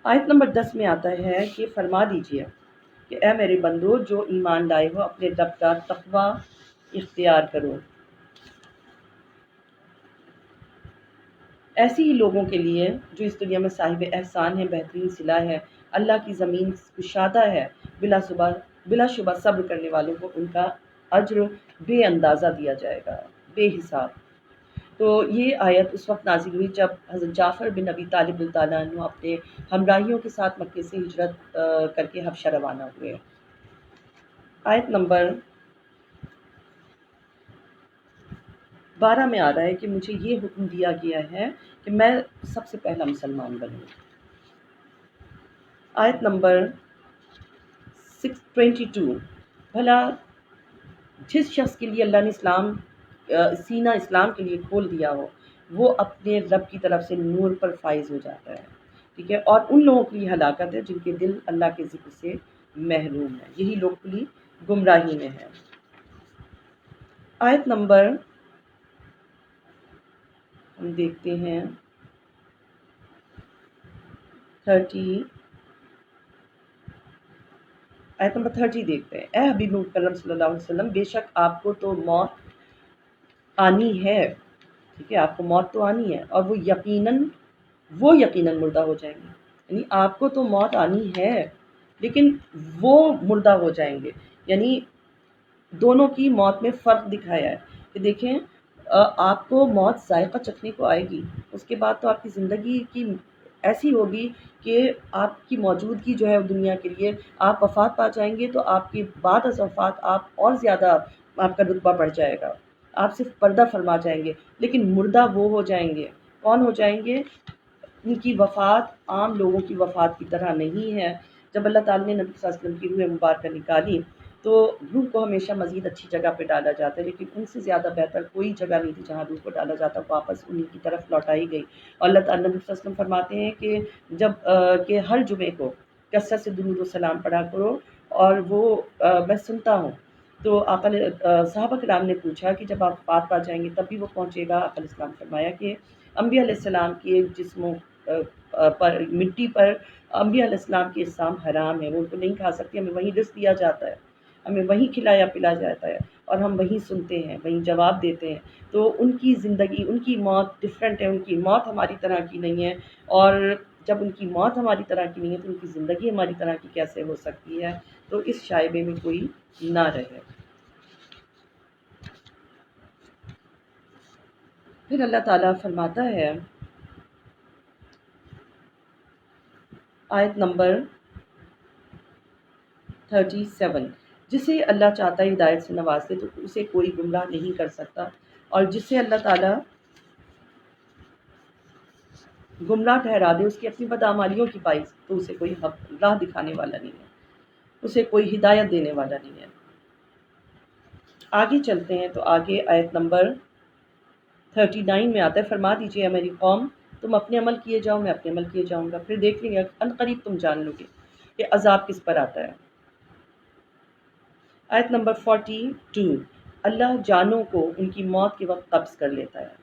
آیت نمبر 10 میں آتا ہے کہ فرما دیجئے کہ اے میرے بندو جو ایمان لائے ہو اپنے رب کا تقوی اختیار کرو۔ ایسی ہی لوگوں کے لیے جو اس دنیا میں صاحب احسان ہیں، بہترین صلہ ہے، اللہ کی زمین کشادہ ہے، بلا شبہ صبر کرنے والوں کو ان کا اجر بے اندازہ دیا جائے گا، بے حساب۔ تو یہ آیت اس وقت نازل ہوئی جب حضرت جعفر بن ابی طالب رضی اللہ عنہ اپنے ہمراہیوں کے ساتھ مکے سے ہجرت کر کے حبشہ روانہ ہوئے۔ آیت نمبر 12 میں آ رہا ہے کہ مجھے یہ حکم دیا گیا ہے کہ میں سب سے پہلا مسلمان بنوں۔ آیت نمبر 622، بھلا جس شخص کے لیے اللہ نے سینہ اسلام کے لیے کھول دیا ہو وہ اپنے رب کی طرف سے نور پر فائز ہو جاتا ہے، ٹھیک ہے، اور ان لوگوں کے لیے ہلاکت ہے جن کے دل اللہ کے ذکر سے محروم ہے، یہی لوگ کلی گمراہی میں ہیں۔ آیت نمبر ہم دیکھتے ہیں 30، آیت نمبر 30 دیکھتے ہیں۔ اے حبیب مکرم صلی اللہ علیہ وسلم، بے شک آپ کو تو موت آنی ہے، ٹھیک ہے، آپ کو موت تو آنی ہے، اور وہ یقیناً مردہ ہو جائیں گے، یعنی آپ کو تو موت آنی ہے لیکن وہ مردہ ہو جائیں گے، یعنی دونوں کی موت میں فرق دکھایا ہے کہ دیکھیں آپ کو موت ذائقہ چکھنے کو آئے گی، اس کے بعد تو آپ کی زندگی کی ایسی ہوگی کہ آپ کی موجودگی جو ہے دنیا کے لیے، آپ وفات پا جائیں گے تو آپ کے بعد از وفات آپ اور زیادہ آپ کا رتبہ بڑھ جائے گا، آپ صرف پردہ فرما جائیں گے، لیکن مردہ وہ ہو جائیں گے، کون ہو جائیں گے؟ ان کی وفات عام لوگوں کی وفات کی طرح نہیں ہے۔ جب اللہ تعالیٰ نے نبی صلی اللہ علیہ وسلم کی روح مبارکہ نکالی تو روح کو ہمیشہ مزید اچھی جگہ پہ ڈالا جاتا ہے، لیکن ان سے زیادہ بہتر کوئی جگہ نہیں تھی جہاں روح کو ڈالا جاتا، واپس انہی کی طرف لوٹائی گئی۔ اور اللہ تعالیٰ نبی صلی اللہ علیہ وسلم فرماتے ہیں کہ ہر جمعے کو کثرت سے درود و سلام پڑھا کرو، اور وہ میں سنتا ہوں۔ تو آقا نے صحابہ کرام نے پوچھا کہ جب آپ وفات پا جائیں گے تب بھی وہ پہنچے گا؟ آقا علیہ السلام فرمایا کہ انبیاء علیہ السلام کے جسموں پر مٹی پر انبیاء علیہ السلام کے اجسام حرام ہیں، وہ ان کو نہیں کھا سکتے، ہمیں وہیں رزق دیا جاتا ہے، ہمیں وہیں کھلایا پلا جاتا ہے، اور ہم وہیں سنتے ہیں، وہیں جواب دیتے ہیں۔ تو ان کی زندگی، ان کی موت ڈفرینٹ ہے، ان کی موت ہماری طرح کی نہیں ہے، اور جب ان کی موت ہماری طرح کی نہیں ہے تو ان کی زندگی ہماری طرح کی کیسے ہو سکتی ہے؟ تو اس شائبے میں کوئی نہ رہے۔ پھر اللہ تعالیٰ فرماتا ہے آیت نمبر 37، جسے اللہ چاہتا ہے ہدایت سے نواز دے تو اسے کوئی گمراہ نہیں کر سکتا، اور جسے اللہ تعالیٰ گمراہ ٹھہرا دے اس کی اپنی بدعمالیوں کی باعث تو اسے کوئی راہ دکھانے والا نہیں ہے، اسے کوئی ہدایت دینے والا نہیں ہے۔ آگے چلتے ہیں تو آگے آیت نمبر 39 میں آتا ہے، فرما دیجئے میری قوم تم اپنے عمل کیے جاؤ، میں اپنے عمل کیے جاؤں گا، پھر دیکھ لیں گے، عنقریب تم جان لو گے کہ عذاب کس پر آتا ہے۔ آیت نمبر 42، اللہ جانوں کو ان کی موت کے وقت قبض کر لیتا ہے،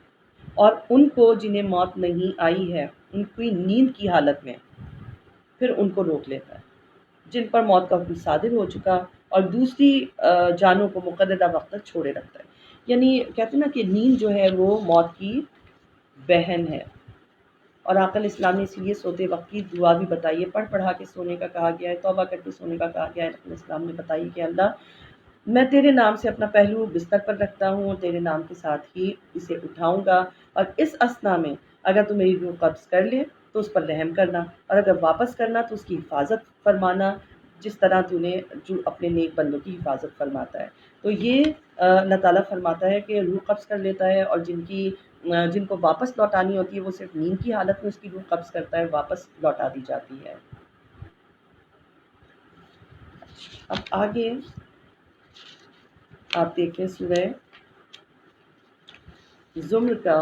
اور ان کو جنہیں موت نہیں آئی ہے ان کی نیند کی حالت میں پھر ان کو روک لیتا ہے، جن پر موت کا حکم صادر ہو چکا، اور دوسری جانوں کو مقررہ وقت تک چھوڑے رکھتا ہے۔ یعنی کہتے ہیں نا کہ نیند جو ہے وہ موت کی بہن ہے، اور آقا اسلام نے اس لیے سوتے وقت کی دعا بھی بتائی ہے، پڑھا کے سونے کا کہا گیا ہے، توبہ کر کے سونے کا کہا گیا ہے۔ آقا اسلام نے بتائی کہ اللہ میں تیرے نام سے اپنا پہلو بستر پر رکھتا ہوں، اور تیرے نام کے ساتھ ہی اسے اٹھاؤں گا، اور اس اثنا میں اگر تو میری روح قبض کر لے تو اس پر رحم کرنا، اور اگر واپس کرنا تو اس کی حفاظت فرمانا، جس طرح تو نے جو اپنے نیک بندوں کی حفاظت فرماتا ہے۔ تو یہ اللہ تعالیٰ فرماتا ہے کہ روح قبض کر لیتا ہے، اور جن کو واپس لوٹانی ہوتی ہے وہ صرف نیند کی حالت میں اس کی روح قبض کرتا ہے، واپس لوٹا دی جاتی ہے۔ اب آگے آپ دیکھیں سورہ زمر کا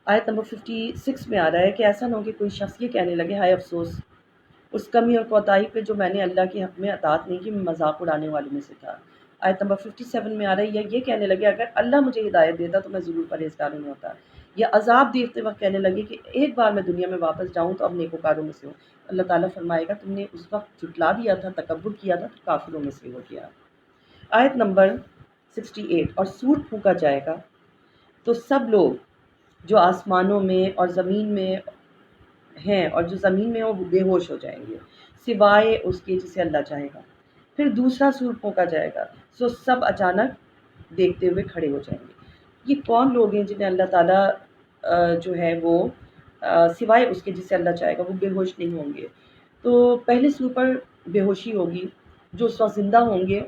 آیت نمبر 56 میں آ رہا ہے کہ ایسا نہ ہو کہ کوئی شخص یہ کہنے لگے ہائے افسوس اس کمی اور کوتاہی پہ جو میں نے اللہ کے حق میں اطاعت نہیں کی، میں مذاق اڑانے والوں میں سے تھا۔ آیت نمبر 57 میں آ رہا ہے یہ کہنے لگے اگر اللہ مجھے ہدایت دیتا تو میں ضرور پرہیزگاروں میں ہوتا، یا عذاب دیکھتے وقت کہنے لگے کہ ایک بار میں دنیا میں واپس جاؤں تو اب نیکوکاروں میں سے ہوں۔ اللہ تعالیٰ فرمائے گا تم نے اس وقت جھٹلا دیا تھا، تکبر کیا تھا، تو کافروں میں سے ہو گیا۔ آیت نمبر 68، اور سور پھونکا جائے گا تو سب لوگ جو آسمانوں میں اور زمین میں ہیں اور جو زمین میں ہیں وہ بے ہوش ہو جائیں گے، سوائے اس کے جسے اللہ چاہے گا۔ پھر دوسرا سور پھونکا جائے گا سو سب اچانک دیکھتے ہوئے کھڑے ہو جائیں گے۔ یہ کون لوگ ہیں جنہیں اللہ تعالیٰ جو ہے وہ سوائے اس کے جسے اللہ چاہے گا وہ بے ہوش نہیں ہوں گے؟ تو پہلے سور پر بے ہوشی ہوگی، جو اس وقت زندہ ہوں گے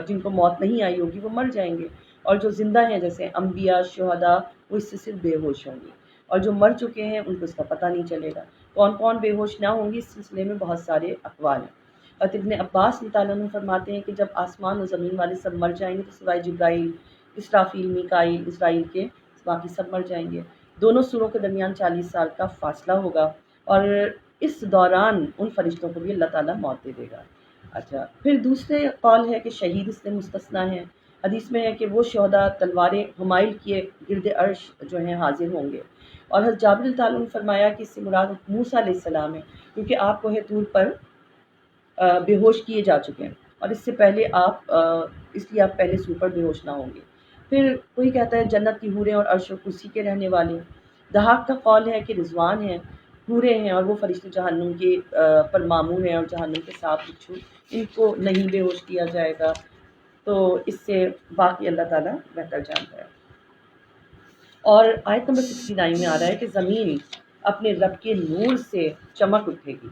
جن کو موت نہیں آئی ہوگی وہ مر جائیں گے، اور جو زندہ ہیں جیسے انبیاء، شہداء، وہ اس سے صرف بے ہوش ہوں گے، اور جو مر چکے ہیں ان کو اس کا پتہ نہیں چلے گا۔ کون کون بے ہوش نہ ہوں گے اس سلسلے میں بہت سارے اقوال ہیں۔ اور ابن عباس رضی اللہ عنہ فرماتے ہیں کہ جب آسمان اور زمین والے سب مر جائیں گے تو سوائے جبرائیل، اسرافیل، میکائیل، اسرائیل کے باقی سب مر جائیں گے۔ دونوں سوروں کے درمیان 40 سال کا فاصلہ ہوگا، اور اس دوران ان فرشتوں کو بھی اللہ تعالیٰ موت دے دے گا۔ اچھا، پھر دوسرے قول ہے کہ شہید اس سے مستثنیٰ ہیں۔ حدیث میں ہے کہ وہ شہداء تلواریں حمائل کیے گرد عرش جو ہیں حاضر ہوں گے، اور حضرت جابر رضی اللہ عنہ نے فرمایا کہ اس سے مراد موسیٰ علیہ السلام ہے، کیونکہ آپ کوہ طور پر بے ہوش کیے جا چکے ہیں، اور اس سے پہلے اس لیے آپ پہلے سور پر بے ہوش نہ ہوں گے۔ پھر کوئی کہتا ہے جنت کی حوریں اور عرش و کرسی کے رہنے والے۔ دہاق کا قول ہے کہ رضوان ہیں، حوریں ہیں، اور وہ فرشتے جہنم کے پر مامور ہیں، اور جہنم کے ساتھ بچھو ان کو نہیں بے ہوش کیا جائے گا۔ تو اس سے باقی اللہ تعالیٰ بہتر جانتا ہے۔ اور آیت نمبر 69 میں آ رہا ہے کہ زمین اپنے رب کے نور سے چمک اٹھے گی۔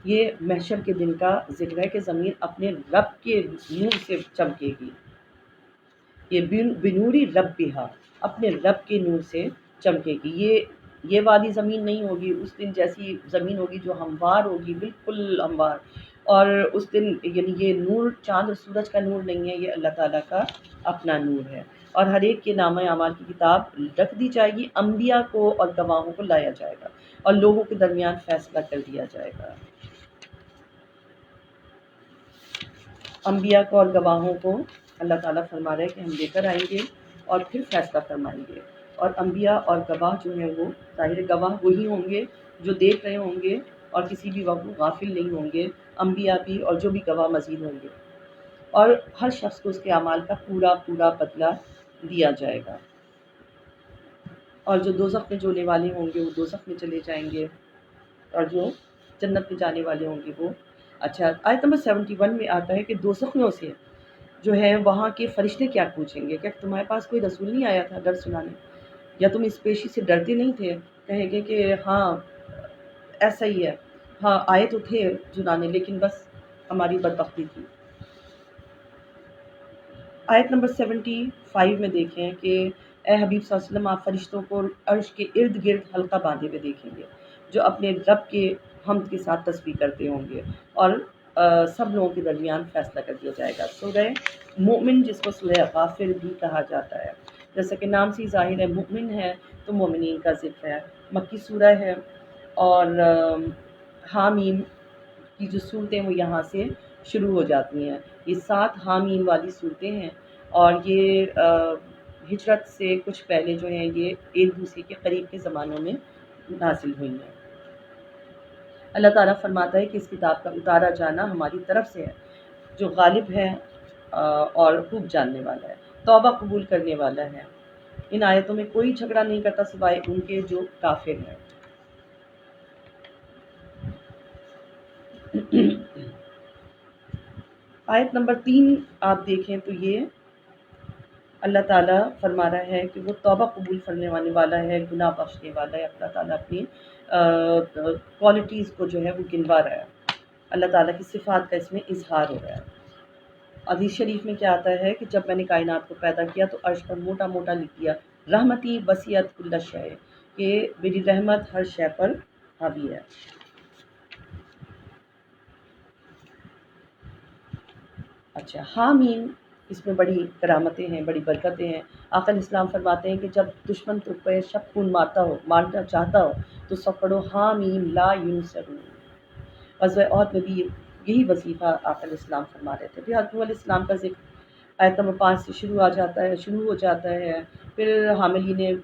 یہ محشر کے دن کا ذکر ہے کہ زمین اپنے رب کے نور سے چمکے گی۔ یہ بنوری ربہا، اپنے رب کے نور سے چمکے گی۔ یہ والی زمین نہیں ہوگی، اس دن جیسی زمین ہوگی جو ہموار ہوگی، بالکل ہموار۔ اور اس دن یعنی یہ نور چاند اور سورج کا نور نہیں ہے، یہ اللہ تعالیٰ کا اپنا نور ہے، اور ہر ایک کے نامہ اعمال کی کتاب رکھ دی جائے گی، انبیاء کو اور گواہوں کو لایا جائے گا، اور لوگوں کے درمیان فیصلہ کر دیا جائے گا۔ انبیاء کو اور گواہوں کو اللہ تعالیٰ فرما رہے ہیں کہ ہم لے کر آئیں گے اور پھر فیصلہ فرمائیں گے، اور انبیاء اور گواہ جو ہیں وہ ظاہر گواہ وہی ہوں گے جو دیکھ رہے ہوں گے، اور کسی بھی وقت غافل نہیں ہوں گے، انبیاء بھی اور جو بھی گواہ مزید ہوں گے، اور ہر شخص کو اس کے اعمال کا پورا پورا بدلہ دیا جائے گا۔ اور جو دوزخ میں جانے والے ہوں گے وہ دوزخ میں چلے جائیں گے، اور جو جنت میں جانے والے ہوں گے وہ اچھا۔ آیت نمبر 71 میں آتا ہے کہ دوزخیوں سے جو ہے وہاں کے فرشتے کیا پوچھیں گے، کہ تمہارے پاس کوئی رسول نہیں آیا تھا ڈر سنانے، یا تم اس پیشی سے ڈرتے نہیں تھے؟ کہیں گے کہ ہاں ایسا ہی ہے، ہاں آئے تو تھے سنانے لیکن بس ہماری بدبختی تھی۔ آیت نمبر 75 میں دیکھیں کہ اے حبیب صلی اللہ علیہ وسلم آپ فرشتوں کو عرش کے ارد گرد حلقہ باندھے ہوئے دیکھیں گے، جو اپنے رب کے حمد کے ساتھ تسبیح کرتے ہوں گے، اور سب لوگوں کے درمیان فیصلہ کر دیا جائے گا۔ سورہ مومن جس کو سورہ غافر بھی کہا جاتا ہے، جیسا کہ نام سے ہی ظاہر ہے مؤمن ہے تو مومنین کا ذکر ہے. مکی سورہ ہے اور حامیم کی جو صورتیں وہ یہاں سے شروع ہو جاتی ہیں. یہ 7 حامیم والی صورتیں ہیں اور یہ ہجرت سے کچھ پہلے جو ہیں یہ ایک دوسرے کے قریب کے زمانوں میں نازل ہوئی ہیں. اللہ تعالیٰ فرماتا ہے کہ اس کتاب کا اتارا جانا ہماری طرف سے ہے جو غالب ہے اور خوب جاننے والا ہے، توبہ قبول کرنے والا ہے. ان آیتوں میں کوئی جھگڑا نہیں کرتا سوائے ان کے جو کافر ہیں. آیت نمبر 3 آپ دیکھیں تو یہ اللہ تعالیٰ فرما رہا ہے کہ وہ توبہ قبول کرنے والا ہے، گناہ بخشنے والا ہے. اللہ تعالیٰ اپنی کوالٹیز کو جو ہے وہ گنوا رہا ہے. اللہ تعالیٰ کی صفات کا اس میں اظہار ہو رہا ہے. حدیث شریف میں کیا آتا ہے کہ جب میں نے کائنات کو پیدا کیا تو عرش پر موٹا موٹا لکھ دیا رحمتی وسعت کل شیء، کہ میری رحمت ہر شے پر حاوی ہے. اچھا، حامیم اس میں بڑی کرامتیں ہیں، بڑی برکتیں ہیں. آقا علیہ السلام فرماتے ہیں کہ جب دشمن تم پہ شب خون مارنا چاہتا ہو تو سب پڑھو حامیم لا ینصرون. غزوہ احد میں بھی یہی وظیفہ آقا علیہ السلام فرما رہے تھے. پھر حضرت علیہ السلام کا ذکر آیت نمبر 5 سے شروع ہو جاتا ہے. پھر حاملین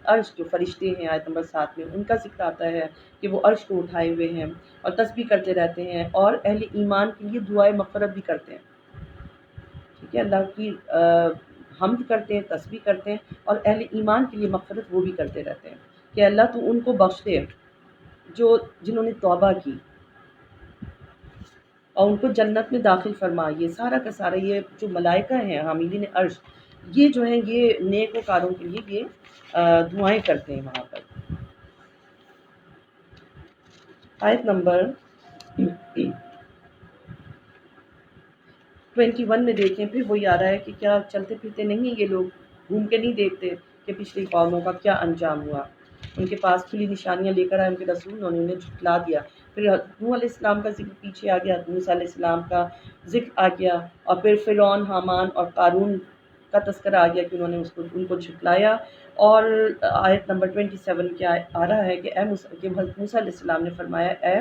عرش جو فرشتے ہیں آیت نمبر 7 میں ان کا ذکر آتا ہے کہ وہ عرش کو اٹھائے ہوئے ہیں اور تسبیح کرتے رہتے ہیں اور اہل ایمان کے لیے دعائے مغفرت بھی کرتے ہیں. ٹھیک ہے، اللہ کی حمد کرتے ہیں، تسبیح کرتے ہیں اور اہل ایمان کے لیے مغفرت وہ بھی کرتے رہتے ہیں کہ اللہ تو ان کو بخش دے جنہوں نے توبہ کی اور ان کو جنت میں داخل فرما. یہ سارا کا سارا یہ جو ملائکہ ہیں حاملین عرش، یہ جو ہیں یہ نیک وکاروں کے لیے یہ دعائیں کرتے ہیں وہاں پر. آیت نمبر 21 میں دیکھیں پھر وہی آ رہا ہے کہ کیا چلتے پھرتے نہیں یہ لوگ، گھوم کے نہیں دیکھتے کہ پچھلی قوموں کا کیا انجام ہوا. ان کے پاس کھلی نشانیاں لے کر آئے ان کے رسول، انہوں نے انہیں جھٹلا دیا. پھر نوح علیہ السلام کا ذکر پیچھے آ گیا، موسیٰ علیہ السلام کا ذکر آ گیا اور پھر فرعون، حامان اور قارون کا تذکرہ آ گیا کہ انہوں نے ان کو جھٹلایا. اور آیت نمبر 27 کیا آ رہا ہے کہ موسیٰ علیہ السلام نے فرمایا اے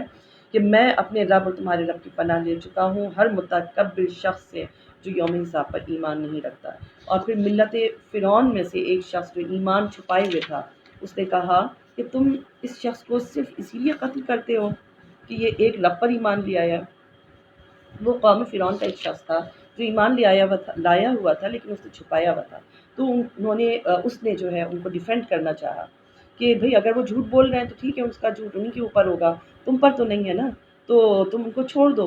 کہ میں اپنے رب اور تمہارے رب کی پناہ لے چکا ہوں ہر متکبر شخص سے جو یوم حساب پر ایمان نہیں رکھتا. اور پھر ملت فرعون میں سے ایک شخص جو ایمان چھپائے ہوئے تھا اس نے کہا کہ تم اس شخص کو صرف اسی لیے قتل کرتے ہو کہ یہ ایک لب پر ایمان لے آیا. وہ قوم فرعون کا ایک شخص تھا جو ایمان لایا ہوا تھا لیکن اس نے چھپایا ہوا تھا. تو اس نے جو ہے ان کو ڈیفینڈ کرنا چاہا کہ بھئی اگر وہ جھوٹ بول رہے ہیں تو ٹھیک ہے، اس کا جھوٹ انہیں کے اوپر ہوگا، تم پر تو نہیں ہے نا، تو تم ان کو چھوڑ دو.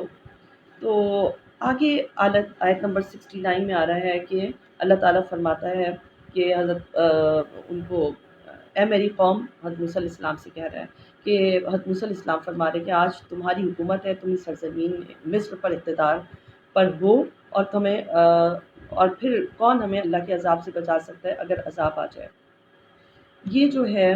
تو آگے آیت نمبر 69 میں آ رہا ہے کہ اللہ تعالیٰ فرماتا ہے کہ حضرت ان کو اے میری قوم، حضرت موسیٰ علیہ السلام سے کہہ رہا ہے کہ حضرت موسیٰ علیہ السلام فرما رہے ہیں کہ آج تمہاری حکومت ہے، تم اس سرزمین مصر پر اقتدار پر ہو اور پھر کون ہمیں اللہ کے عذاب سے بچا سکتا ہے اگر عذاب آ جائے. یہ جو ہے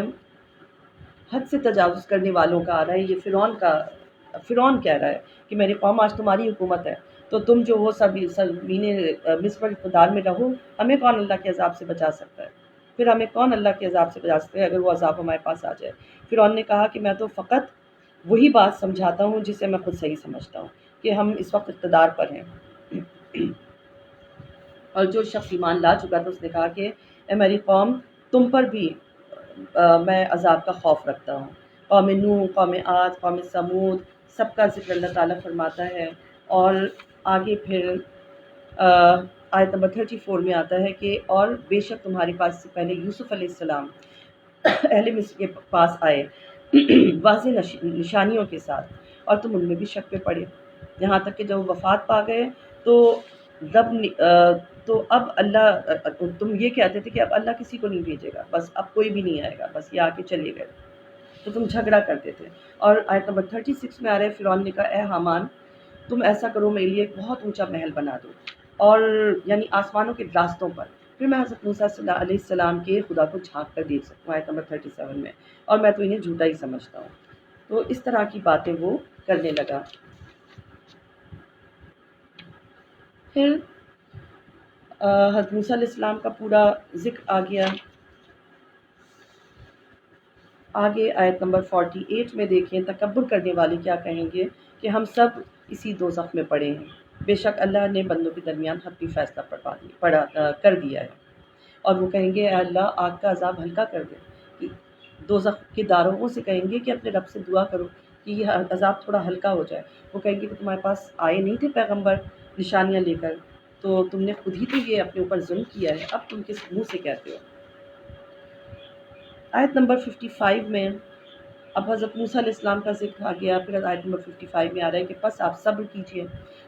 حد سے تجاوز کرنے والوں کا آ رہا ہے. یہ فرعون کہہ رہا ہے کہ میری قوم آج تمہاری حکومت ہے تو تم جو ہو سب مصر پر اقتدار میں رہو، ہمیں کون اللہ کے عذاب سے بچا سکتا ہے؟ پھر ہمیں کون اللہ کے عذاب سے بچا سکتا ہے اگر وہ عذاب ہمارے پاس آ جائے؟ فرعون نے کہا کہ میں تو فقط وہی بات سمجھاتا ہوں جسے میں خود صحیح سمجھتا ہوں کہ ہم اس وقت اقتدار پر ہیں. اور جو شخص ایمان لا چکا تھا اس نے کہا کہ اے میری قوم، تم پر بھی میں عذاب کا خوف رکھتا ہوں. قوم نوح، قوم عاد، قوم ثمود سب کا ذکر اللہ تعالیٰ فرماتا ہے. اور آگے پھر آیت نمبر 34 میں آتا ہے کہ اور بے شک تمہارے پاس سے پہلے یوسف علیہ السلام اہل مصر کے پاس آئے واضح نشانیوں کے ساتھ اور تم ان میں بھی شک پہ پڑے، یہاں تک کہ جب وفات پا گئے تو اب اللہ، تم یہ کہتے تھے کہ اب اللہ کسی کو نہیں بھیجے گا، بس اب کوئی بھی نہیں آئے گا، بس یہ آ کے چلے گئے، تو تم جھگڑا کرتے تھے. اور آیت نمبر 36 میں آ رہا ہے فرعون نے کہا اے حامان، تم ایسا کرو میرے لیے ایک بہت اونچا محل بنا دو اور یعنی آسمانوں کے راستوں پر، پھر میں حضرت موسیٰ علیہ السلام کے خدا کو جھانک کر دیکھ سکوں. آیت نمبر 37 میں، اور میں تو انہیں جھوٹا ہی سمجھتا ہوں. تو اس طرح کی باتیں وہ کرنے لگا. پھر حضرت موسیٰ علیہ السلام کا پورا ذکر آ گیا۔ آگے آیت نمبر 48 میں دیکھیں، تکبر کرنے والے کیا کہیں گے کہ ہم سب اسی دوزخ میں پڑے ہیں، بے شک اللہ نے بندوں کے درمیان حتمی فیصلہ کر دیا ہے، اور وہ کہیں گے اے اللہ آگ کا عذاب ہلکا کر دے۔ دوزخ کے داروغوں سے کہیں گے کہ اپنے رب سے دعا کرو کہ یہ عذاب تھوڑا ہلکا ہو جائے۔ وہ کہیں گے کہ تمہارے پاس آئے نہیں تھے پیغمبر نشانیاں لے کر، تو تم نے خود ہی تو یہ اپنے اوپر ظلم کیا ہے، اب تم کس منہ سے کہتے ہو۔ آیت نمبر 55 میں اب حضرت موسیٰ علیہ السلام کا ذکر آ گیا، پھر آیت نمبر 55 میں آ رہا ہے کہ پس آپ صبر کیجئے،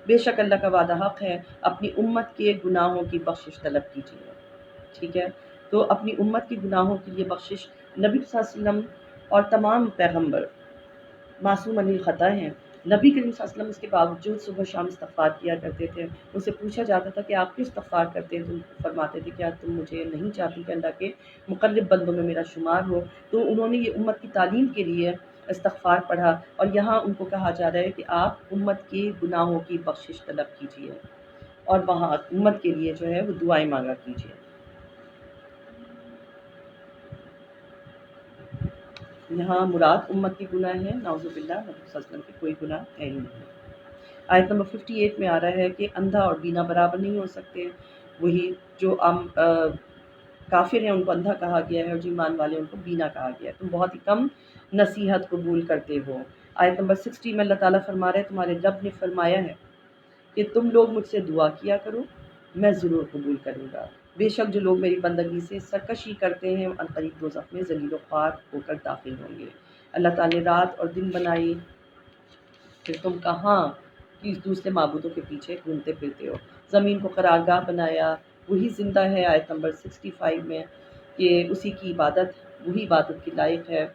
بے شک اللہ کا وعدہ حق ہے، اپنی امت کے گناہوں کی بخشش طلب کیجئے۔ ٹھیک ہے، تو اپنی امت کے گناہوں کے لیے بخشش، نبی صلی اللہ علیہ وسلم اور تمام پیغمبر معصوم عن الخطا ہیں۔ نبی کریم صلی اللہ علیہ وسلم اس کے باوجود صبح شام استغفار کیا کرتے تھے۔ ان سے پوچھا جاتا تھا کہ آپ کیوں استغفار کرتے ہیں؟ تم فرماتے تھے کیا تم مجھے نہیں چاہتی کہ اللہ کے مقرب بندوں میں میرا شمار ہو؟ تو انہوں نے یہ امت کی تعلیم کے لیے استغفار پڑھا، اور یہاں ان کو کہا جا رہا ہے کہ آپ امت کے گناہوں کی بخشش طلب کیجیے، اور وہاں امت کے لیے جو ہے وہ دعائیں مانگا کیجیے۔ یہاں مراد امت کے گناہ ہیں، نعوذ باللہ، نبی صلی اللہ علیہ وسلم کے کوئی گناہ ہے ہی نہیں۔ آیت نمبر 58 میں آ رہا ہے کہ اندھا اور بینا برابر نہیں ہو سکتے، وہی جو کافر ہیں ان کو اندھا کہا گیا ہے، اور جو ایمان والے ان کو بینا کہا گیا ہے، تم بہت ہی کم نصیحت قبول کرتے ہو۔ آیت نمبر 60 میں اللہ تعالیٰ فرما رہے ہیں تمہارے رب نے فرمایا ہے کہ تم لوگ مجھ سے دعا کیا کرو، میں ضرور قبول کروں گا، بے شک جو لوگ میری بندگی سے سرکشی کرتے ہیں ان قریب دوزخ میں ذلیل و خوار ہو کر داخل ہوں گے۔ اللہ تعالیٰ نے رات اور دن بنائی، پھر تم کہاں کس دوسرے معبودوں کے پیچھے گھومتے پھرتے ہو۔ زمین کو قرارگاہ بنایا، وہی زندہ ہے، آیت نمبر 65 میں، کہ اسی کی عبادت، وہی عبادت کے لائق ہے۔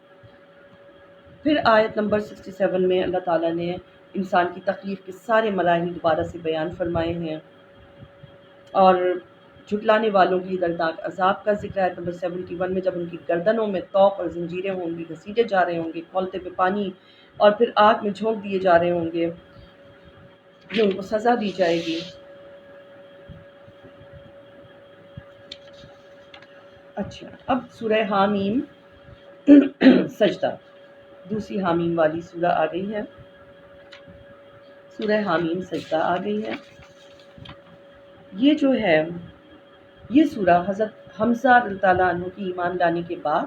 پھر آیت نمبر 67 میں اللہ تعالیٰ نے انسان کی تخلیق کے سارے مراحل دوبارہ سے بیان فرمائے ہیں، اور جھٹلانے والوں کی دردناک عذاب کا ذکر ہے۔ نمبر 71 میں جب ان کی گردنوں میں طوق اور زنجیریں ہوں گی، گھسیٹے جا رہے ہوں گے کھولتے ہوئے پانی، اور پھر آگ میں جھونک دیے جا رہے ہوں گے، یہ ان کو سزا دی جائے گی۔ اچھا، اب سورہ حامیم سجدہ، دوسری حامیم والی سورہ آ گئی ہے، سورہ حامیم سجدہ آ گئی ہے۔ یہ جو ہے یہ سورہ حضرت حمزہ رضی اللہ عنہ کی ایمان لانے کے بعد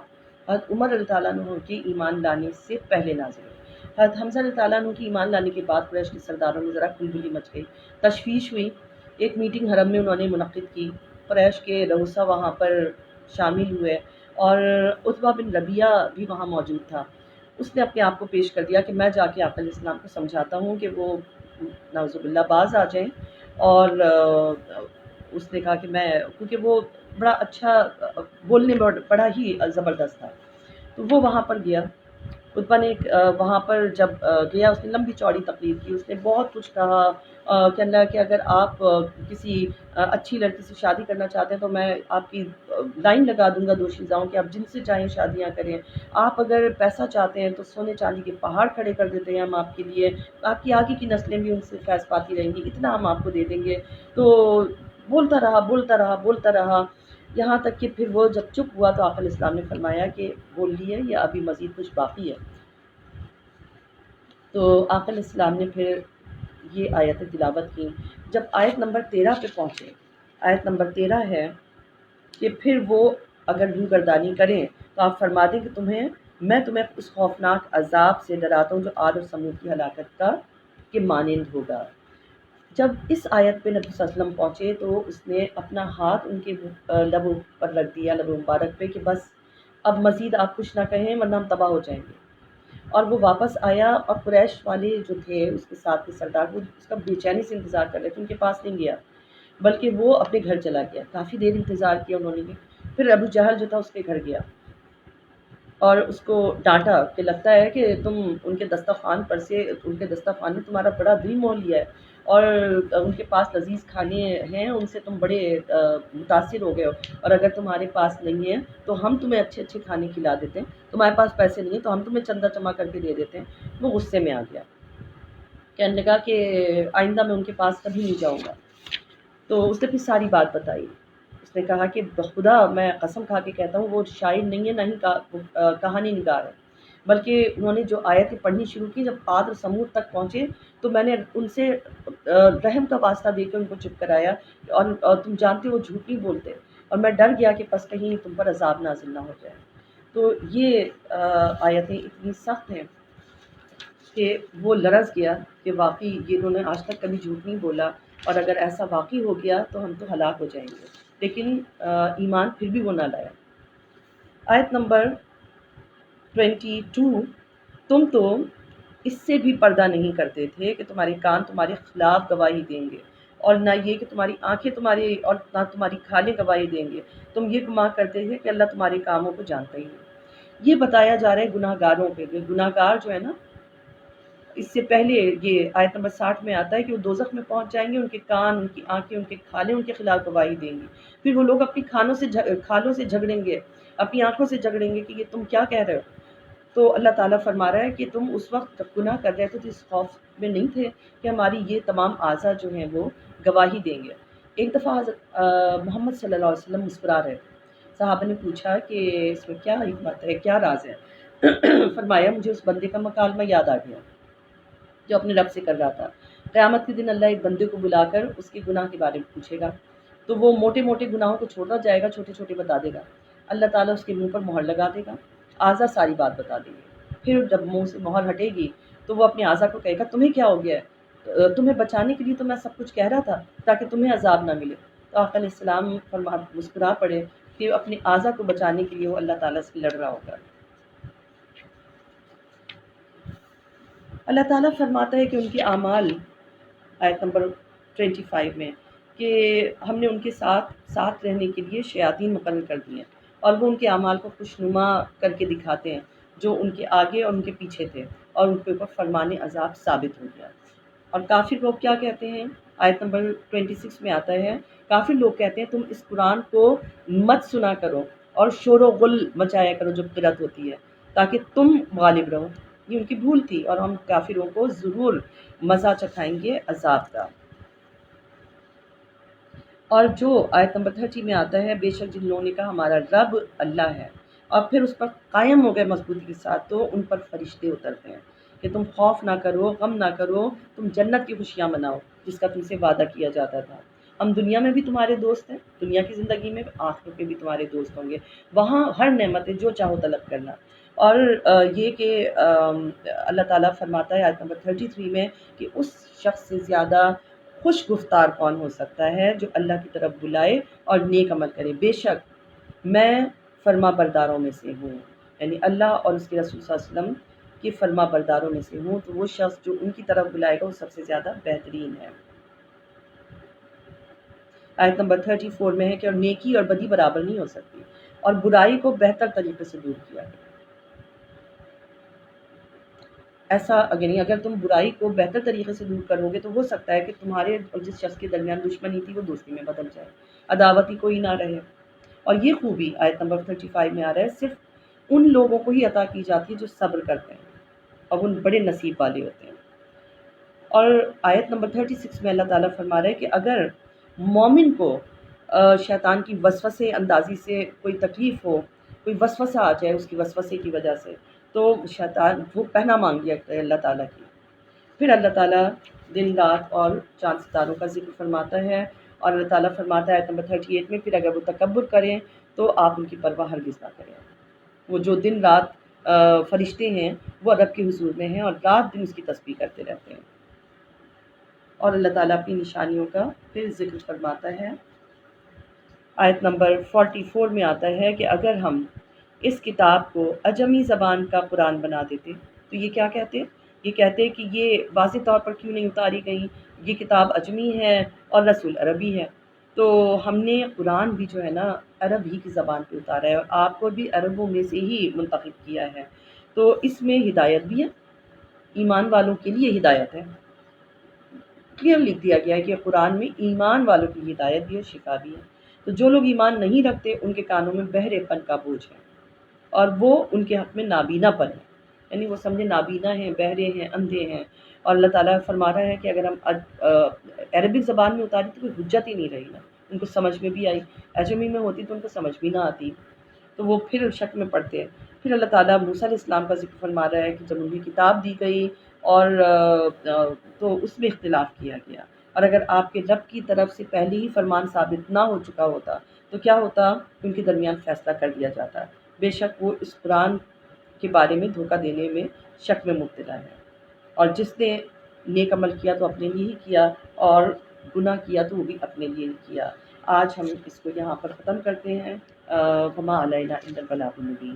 حضرت عمر رضی اللہ عنہ کے ایمان لانے سے پہلے نازل ہوئی۔ حضرت حمزہ رضی اللہ عنہ کی ایمان لانے کے بعد قریش کے سرداروں میں ذرا کھلبلی مچ گئی، تشویش ہوئی، ایک میٹنگ حرم میں انہوں نے منعقد کی، قریش کے رؤسا وہاں پر شامل ہوئے، اور عتبہ بن ربیعہ بھی وہاں موجود تھا۔ اس نے اپنے آپ کو پیش کر دیا کہ میں جا کے آقا علیہ السلام کو سمجھاتا ہوں کہ وہ نعوذ باللہ باز آ جائیں، اور اس نے کہا کہ میں، کیونکہ وہ بڑا اچھا بولنے میں بڑا ہی زبردست تھا، تو وہ وہاں پر گیا۔ عتبہ نے وہاں پر جب گیا، اس نے لمبی چوڑی تقریر کی، اس نے بہت کچھ کہا کہ اللہ کہ اگر آپ کسی اچھی لڑکی سے شادی کرنا چاہتے ہیں تو میں آپ کی لائن لگا دوں گا دوشیزاؤں کہ آپ جن سے چاہیں شادیاں کریں، آپ اگر پیسہ چاہتے ہیں تو سونے چاندی کے پہاڑ کھڑے کر دیتے ہیں ہم آپ کے لیے، آپ کی آگے کی نسلیں بھی ان سے فیض پاتی رہیں گی، اتنا ہم آپ کو دے دیں گے۔ تو بولتا رہا، یہاں تک کہ پھر وہ جب چپ ہوا تو آقا علیہ السلام نے فرمایا کہ بول لی ہے یا ابھی مزید کچھ باقی ہے؟ تو آقا علیہ السلام نے پھر یہ آیت تلاوت کی۔ جب آیت نمبر 13 پہ پہنچے، آیت نمبر 13 ہے کہ پھر وہ اگر روگردانی کریں تو آپ فرما دیں کہ میں تمہیں اس خوفناک عذاب سے ڈراتا ہوں جو عاد اور سمود کی ہلاکت کا کے مانند ہوگا۔ جب اس آیت پہ نبی صلی اللہ علیہ وسلم پہنچے تو اس نے اپنا ہاتھ ان کے لبوں پر رکھ دیا، لب مبارک پہ، کہ بس اب مزید آپ کچھ نہ کہیں ورنہ ہم تباہ ہو جائیں گے۔ اور وہ واپس آیا، اور قریش والے جو تھے اس کے ساتھ کے سردار، وہ اس کا بے چینی سے انتظار کر رہے تھے، ان کے پاس نہیں گیا بلکہ وہ اپنے گھر چلا گیا۔ کافی دیر انتظار کیا انہوں نے، پھر ابو جہل جو تھا اس کے گھر گیا اور اس کو ڈانٹا کہ لگتا ہے کہ تم ان کے دسترخوان نے تمہارا بڑا دل موہ لیا ہے، اور ان کے پاس لذیذ کھانے ہیں، ان سے تم بڑے متاثر ہو گئے ہو، اور اگر تمہارے پاس نہیں ہے تو ہم تمہیں اچھے اچھے کھانے کھلا دیتے ہیں، تمہارے پاس پیسے نہیں ہیں تو ہم تمہیں چندہ جمع کر کے دے دیتے ہیں۔ وہ غصے میں آ گیا، کہنے لگا کہ آئندہ میں ان کے پاس کبھی نہیں جاؤں گا۔ تو اس نے پھر ساری بات بتائی. اس نے کہا کہ بخدا میں قسم کھا کے کہتا ہوں وہ شاعر نہیں ہے، نہ ہی کہانی نگار ہے، بلکہ انہوں نے جو آیتیں پڑھنی شروع کی جب عاد اور سمود تک پہنچے تو میں نے ان سے رحم کا واسطہ دے کے ان کو چپ کرایا، اور تم جانتے ہو وہ جھوٹ نہیں بولتے، اور میں ڈر گیا کہ پس کہیں تم پر عذاب نازل نہ ہو جائے. تو یہ آیتیں اتنی سخت ہیں کہ وہ لرز گیا کہ واقعی یہ انہوں نے آج تک کبھی جھوٹ نہیں بولا، اور اگر ایسا واقعی ہو گیا تو ہم تو ہلاک ہو جائیں گے. لیکن ایمان پھر بھی وہ نہ لایا. آیت نمبر 22. تم تو اس سے بھی پردہ نہیں کرتے تھے کہ تمہارے کان تمہارے خلاف گواہی دیں گے، اور نہ یہ کہ تمہاری آنکھیں تمہاری اور نہ تمہاری کھالیں گواہی دیں گے. تم یہ گمان کرتے تھے کہ اللہ تمہارے کاموں کو جانتا ہی ہے. یہ بتایا جا رہا ہے گناہ گاروں پہ. گناہ گار جو ہے نا، اس سے پہلے یہ آیت نمبر 60 میں آتا ہے کہ وہ دوزخ میں پہنچ جائیں گے، ان کے کان، ان کی آنکھیں، ان کے کھالیں ان کے خلاف گواہی دیں گی. پھر وہ لوگ اپنی کھالوں سے جھگڑیں گے، اپنی آنکھوں سے جھگڑیں گے کہ یہ تم کیا کہہ رہے ہو. تو اللہ تعالیٰ فرما رہا ہے کہ تم اس وقت جب گناہ کر رہے تھے تو اس خوف میں نہیں تھے کہ ہماری یہ تمام اعضاء جو ہیں وہ گواہی دیں گے. ایک دفعہ حضرت محمد صلی اللہ علیہ وسلم مسکرا رہے تھے. صحابہ نے پوچھا کہ اس میں کیا حکمت ہے، کیا راز ہے؟ فرمایا مجھے اس بندے کا مکالمہ یاد آ گیا جو اپنے رب سے کر رہا تھا. قیامت کے دن اللہ ایک بندے کو بلا کر اس کے گناہ کے بارے میں پوچھے گا، تو وہ موٹے موٹے گناہوں کو چھوڑتا جائے گا، چھوٹے چھوٹے بتا دے گا. اللہ تعالیٰ اس کے منہ پر مہر لگا دے گا، اعضاء ساری بات بتا دیں گے. پھر جب منہ سے مہر ہٹے گی تو وہ اپنے اعضاء کو کہے گا تمہیں کیا ہو گیا ہے؟ تمہیں بچانے کے لیے تو میں سب کچھ کہہ رہا تھا تاکہ تمہیں عذاب نہ ملے. تو آقا علیہ السلام مسکرا پڑے کہ اپنے اعضاء کو بچانے کے لیے وہ اللہ تعالیٰ سے لڑ رہا ہوگا. اللہ تعالیٰ فرماتا ہے کہ ان کے اعمال، آیت نمبر 25 میں، کہ ہم نے ان کے ساتھ رہنے کے لیے شیاطین مقرر کر دی ہیں، اور وہ ان کے اعمال کو خوشنما کر کے دکھاتے ہیں جو ان کے آگے اور ان کے پیچھے تھے، اور ان کے اوپر فرمان عذاب ثابت ہو گیا. اور کافر لوگ کیا کہتے ہیں؟ آیت نمبر 26 میں آتا ہے کافر لوگ کہتے ہیں تم اس قرآن کو مت سنا کرو اور شور و غل مچایا کرو جب قرأت ہوتی ہے تاکہ تم غالب رہو. یہ ان کی بھول تھی، اور ہم کافروں کو ضرور مزہ چکھائیں گے عذاب کا. اور جو آیت نمبر 30 میں آتا ہے بے شک جن لوگوں نے کہا ہمارا رب اللہ ہے اور پھر اس پر قائم ہو گئے مضبوطی کے ساتھ، تو ان پر فرشتے اترتے ہیں کہ تم خوف نہ کرو، غم نہ کرو، تم جنت کی خوشیاں مناؤ جس کا تم سے وعدہ کیا جاتا تھا. ہم دنیا میں بھی تمہارے دوست ہیں، دنیا کی زندگی میں، آخرت میں بھی تمہارے دوست ہوں گے. وہاں ہر نعمت جو چاہو طلب کرنا. اور یہ کہ اللہ تعالیٰ فرماتا ہے آیت نمبر 33 میں کہ اس شخص سے زیادہ خوش گفتار کون ہو سکتا ہے جو اللہ کی طرف بلائے اور نیک عمل کرے. بے شک میں فرما برداروں میں سے ہوں، یعنی اللہ اور اس کے رسول صلی اللہ علیہ وسلم کے فرما برداروں میں سے ہوں. تو وہ شخص جو ان کی طرف بلائے گا وہ سب سے زیادہ بہترین ہے. آیت نمبر 34 میں ہے کہ اور نیکی اور بدی برابر نہیں ہو سکتی، اور برائی کو بہتر طریقے سے دور کیا. ایسا اگر تم برائی کو بہتر طریقے سے دور کرو گے تو ہو سکتا ہے کہ تمہارے اور جس شخص کے درمیان دشمنی تھی وہ دوستی میں بدل جائے، عداوتی کوئی نہ رہے. اور یہ خوبی آیت نمبر 35 میں آ رہا ہے صرف ان لوگوں کو ہی عطا کی جاتی ہے جو صبر کرتے ہیں اور وہ بڑے نصیب والے ہوتے ہیں. اور آیت نمبر 36 میں اللہ تعالیٰ فرما رہا ہے کہ اگر مومن کو شیطان کی وسوسے اندازی سے کوئی تکلیف ہو، کوئی وسوسہ آ جائے اس کی وسوسے کی وجہ سے، تو شیطان وہ پناہ مانگ لیا کرے اللہ تعالیٰ کی. پھر اللہ تعالیٰ دن رات اور چاند ستاروں کا ذکر فرماتا ہے، اور اللہ تعالیٰ فرماتا ہے آیت نمبر 38 میں پھر اگر وہ تکبر کریں تو آپ ان کی پرواہ ہرگز نہ کریں. وہ جو دن رات فرشتے ہیں وہ رب کے حضور میں ہیں اور رات دن اس کی تسبیح کرتے رہتے ہیں. اور اللہ تعالیٰ اپنی نشانیوں کا پھر ذکر فرماتا ہے. آیت نمبر 44 میں آتا ہے کہ اگر ہم اس کتاب کو عجمی زبان کا قرآن بنا دیتے تو یہ کیا کہتے؟ یہ کہتے کہ یہ واضح طور پر کیوں نہیں اتاری گئی، یہ کتاب عجمی ہے اور رسول عربی ہے. تو ہم نے قرآن بھی جو ہے نا عرب ہی کی زبان پہ اتارا ہے اور آپ کو بھی عربوں میں سے ہی منتخب کیا ہے. تو اس میں ہدایت بھی ہے، ایمان والوں کے لیے ہدایت ہے. کلیئر لکھ دیا گیا ہے کہ قرآن میں ایمان والوں کی ہدایت بھی ہے، شفا بھی ہے. تو جو لوگ ایمان نہیں رکھتے ان کے کانوں میں بہرے پن کا بوجھ ہے اور وہ ان کے حق میں نابینا پن ہے. یعنی وہ سمجھے نابینا ہیں، بہرے ہیں، اندھے ہیں، اور اللہ تعالیٰ فرما رہا ہے کہ اگر ہم عربک زبان میں اتاری تو کوئی حجت ہی نہیں رہی نا، ان کو سمجھ میں بھی آئی، اعجمی میں ہوتی تو ان کو سمجھ بھی نہ آتی، تو وہ پھر شک میں پڑتے ہیں۔ پھر اللہ تعالیٰ موسیٰ علیہ السلام کا ذکر فرما رہا ہے کہ جب انہیں کتاب دی گئی اور تو اس میں اختلاف کیا گیا، اور اگر آپ کے رب کی طرف سے پہلے ہی فرمان ثابت نہ ہو چکا ہوتا تو کیا ہوتا؟ ان کے درمیان فیصلہ کر دیا جاتا۔ بے شک وہ اس قرآن کے بارے میں دھوکہ دینے میں شک میں مبتلا ہے، اور جس نے نیک عمل کیا تو اپنے لیے ہی کیا، اور گناہ کیا تو وہ بھی اپنے لیے ہی کیا۔ آج ہم اس کو یہاں پر ختم کرتے ہیں۔ وما علینا الا البلاغ المبین۔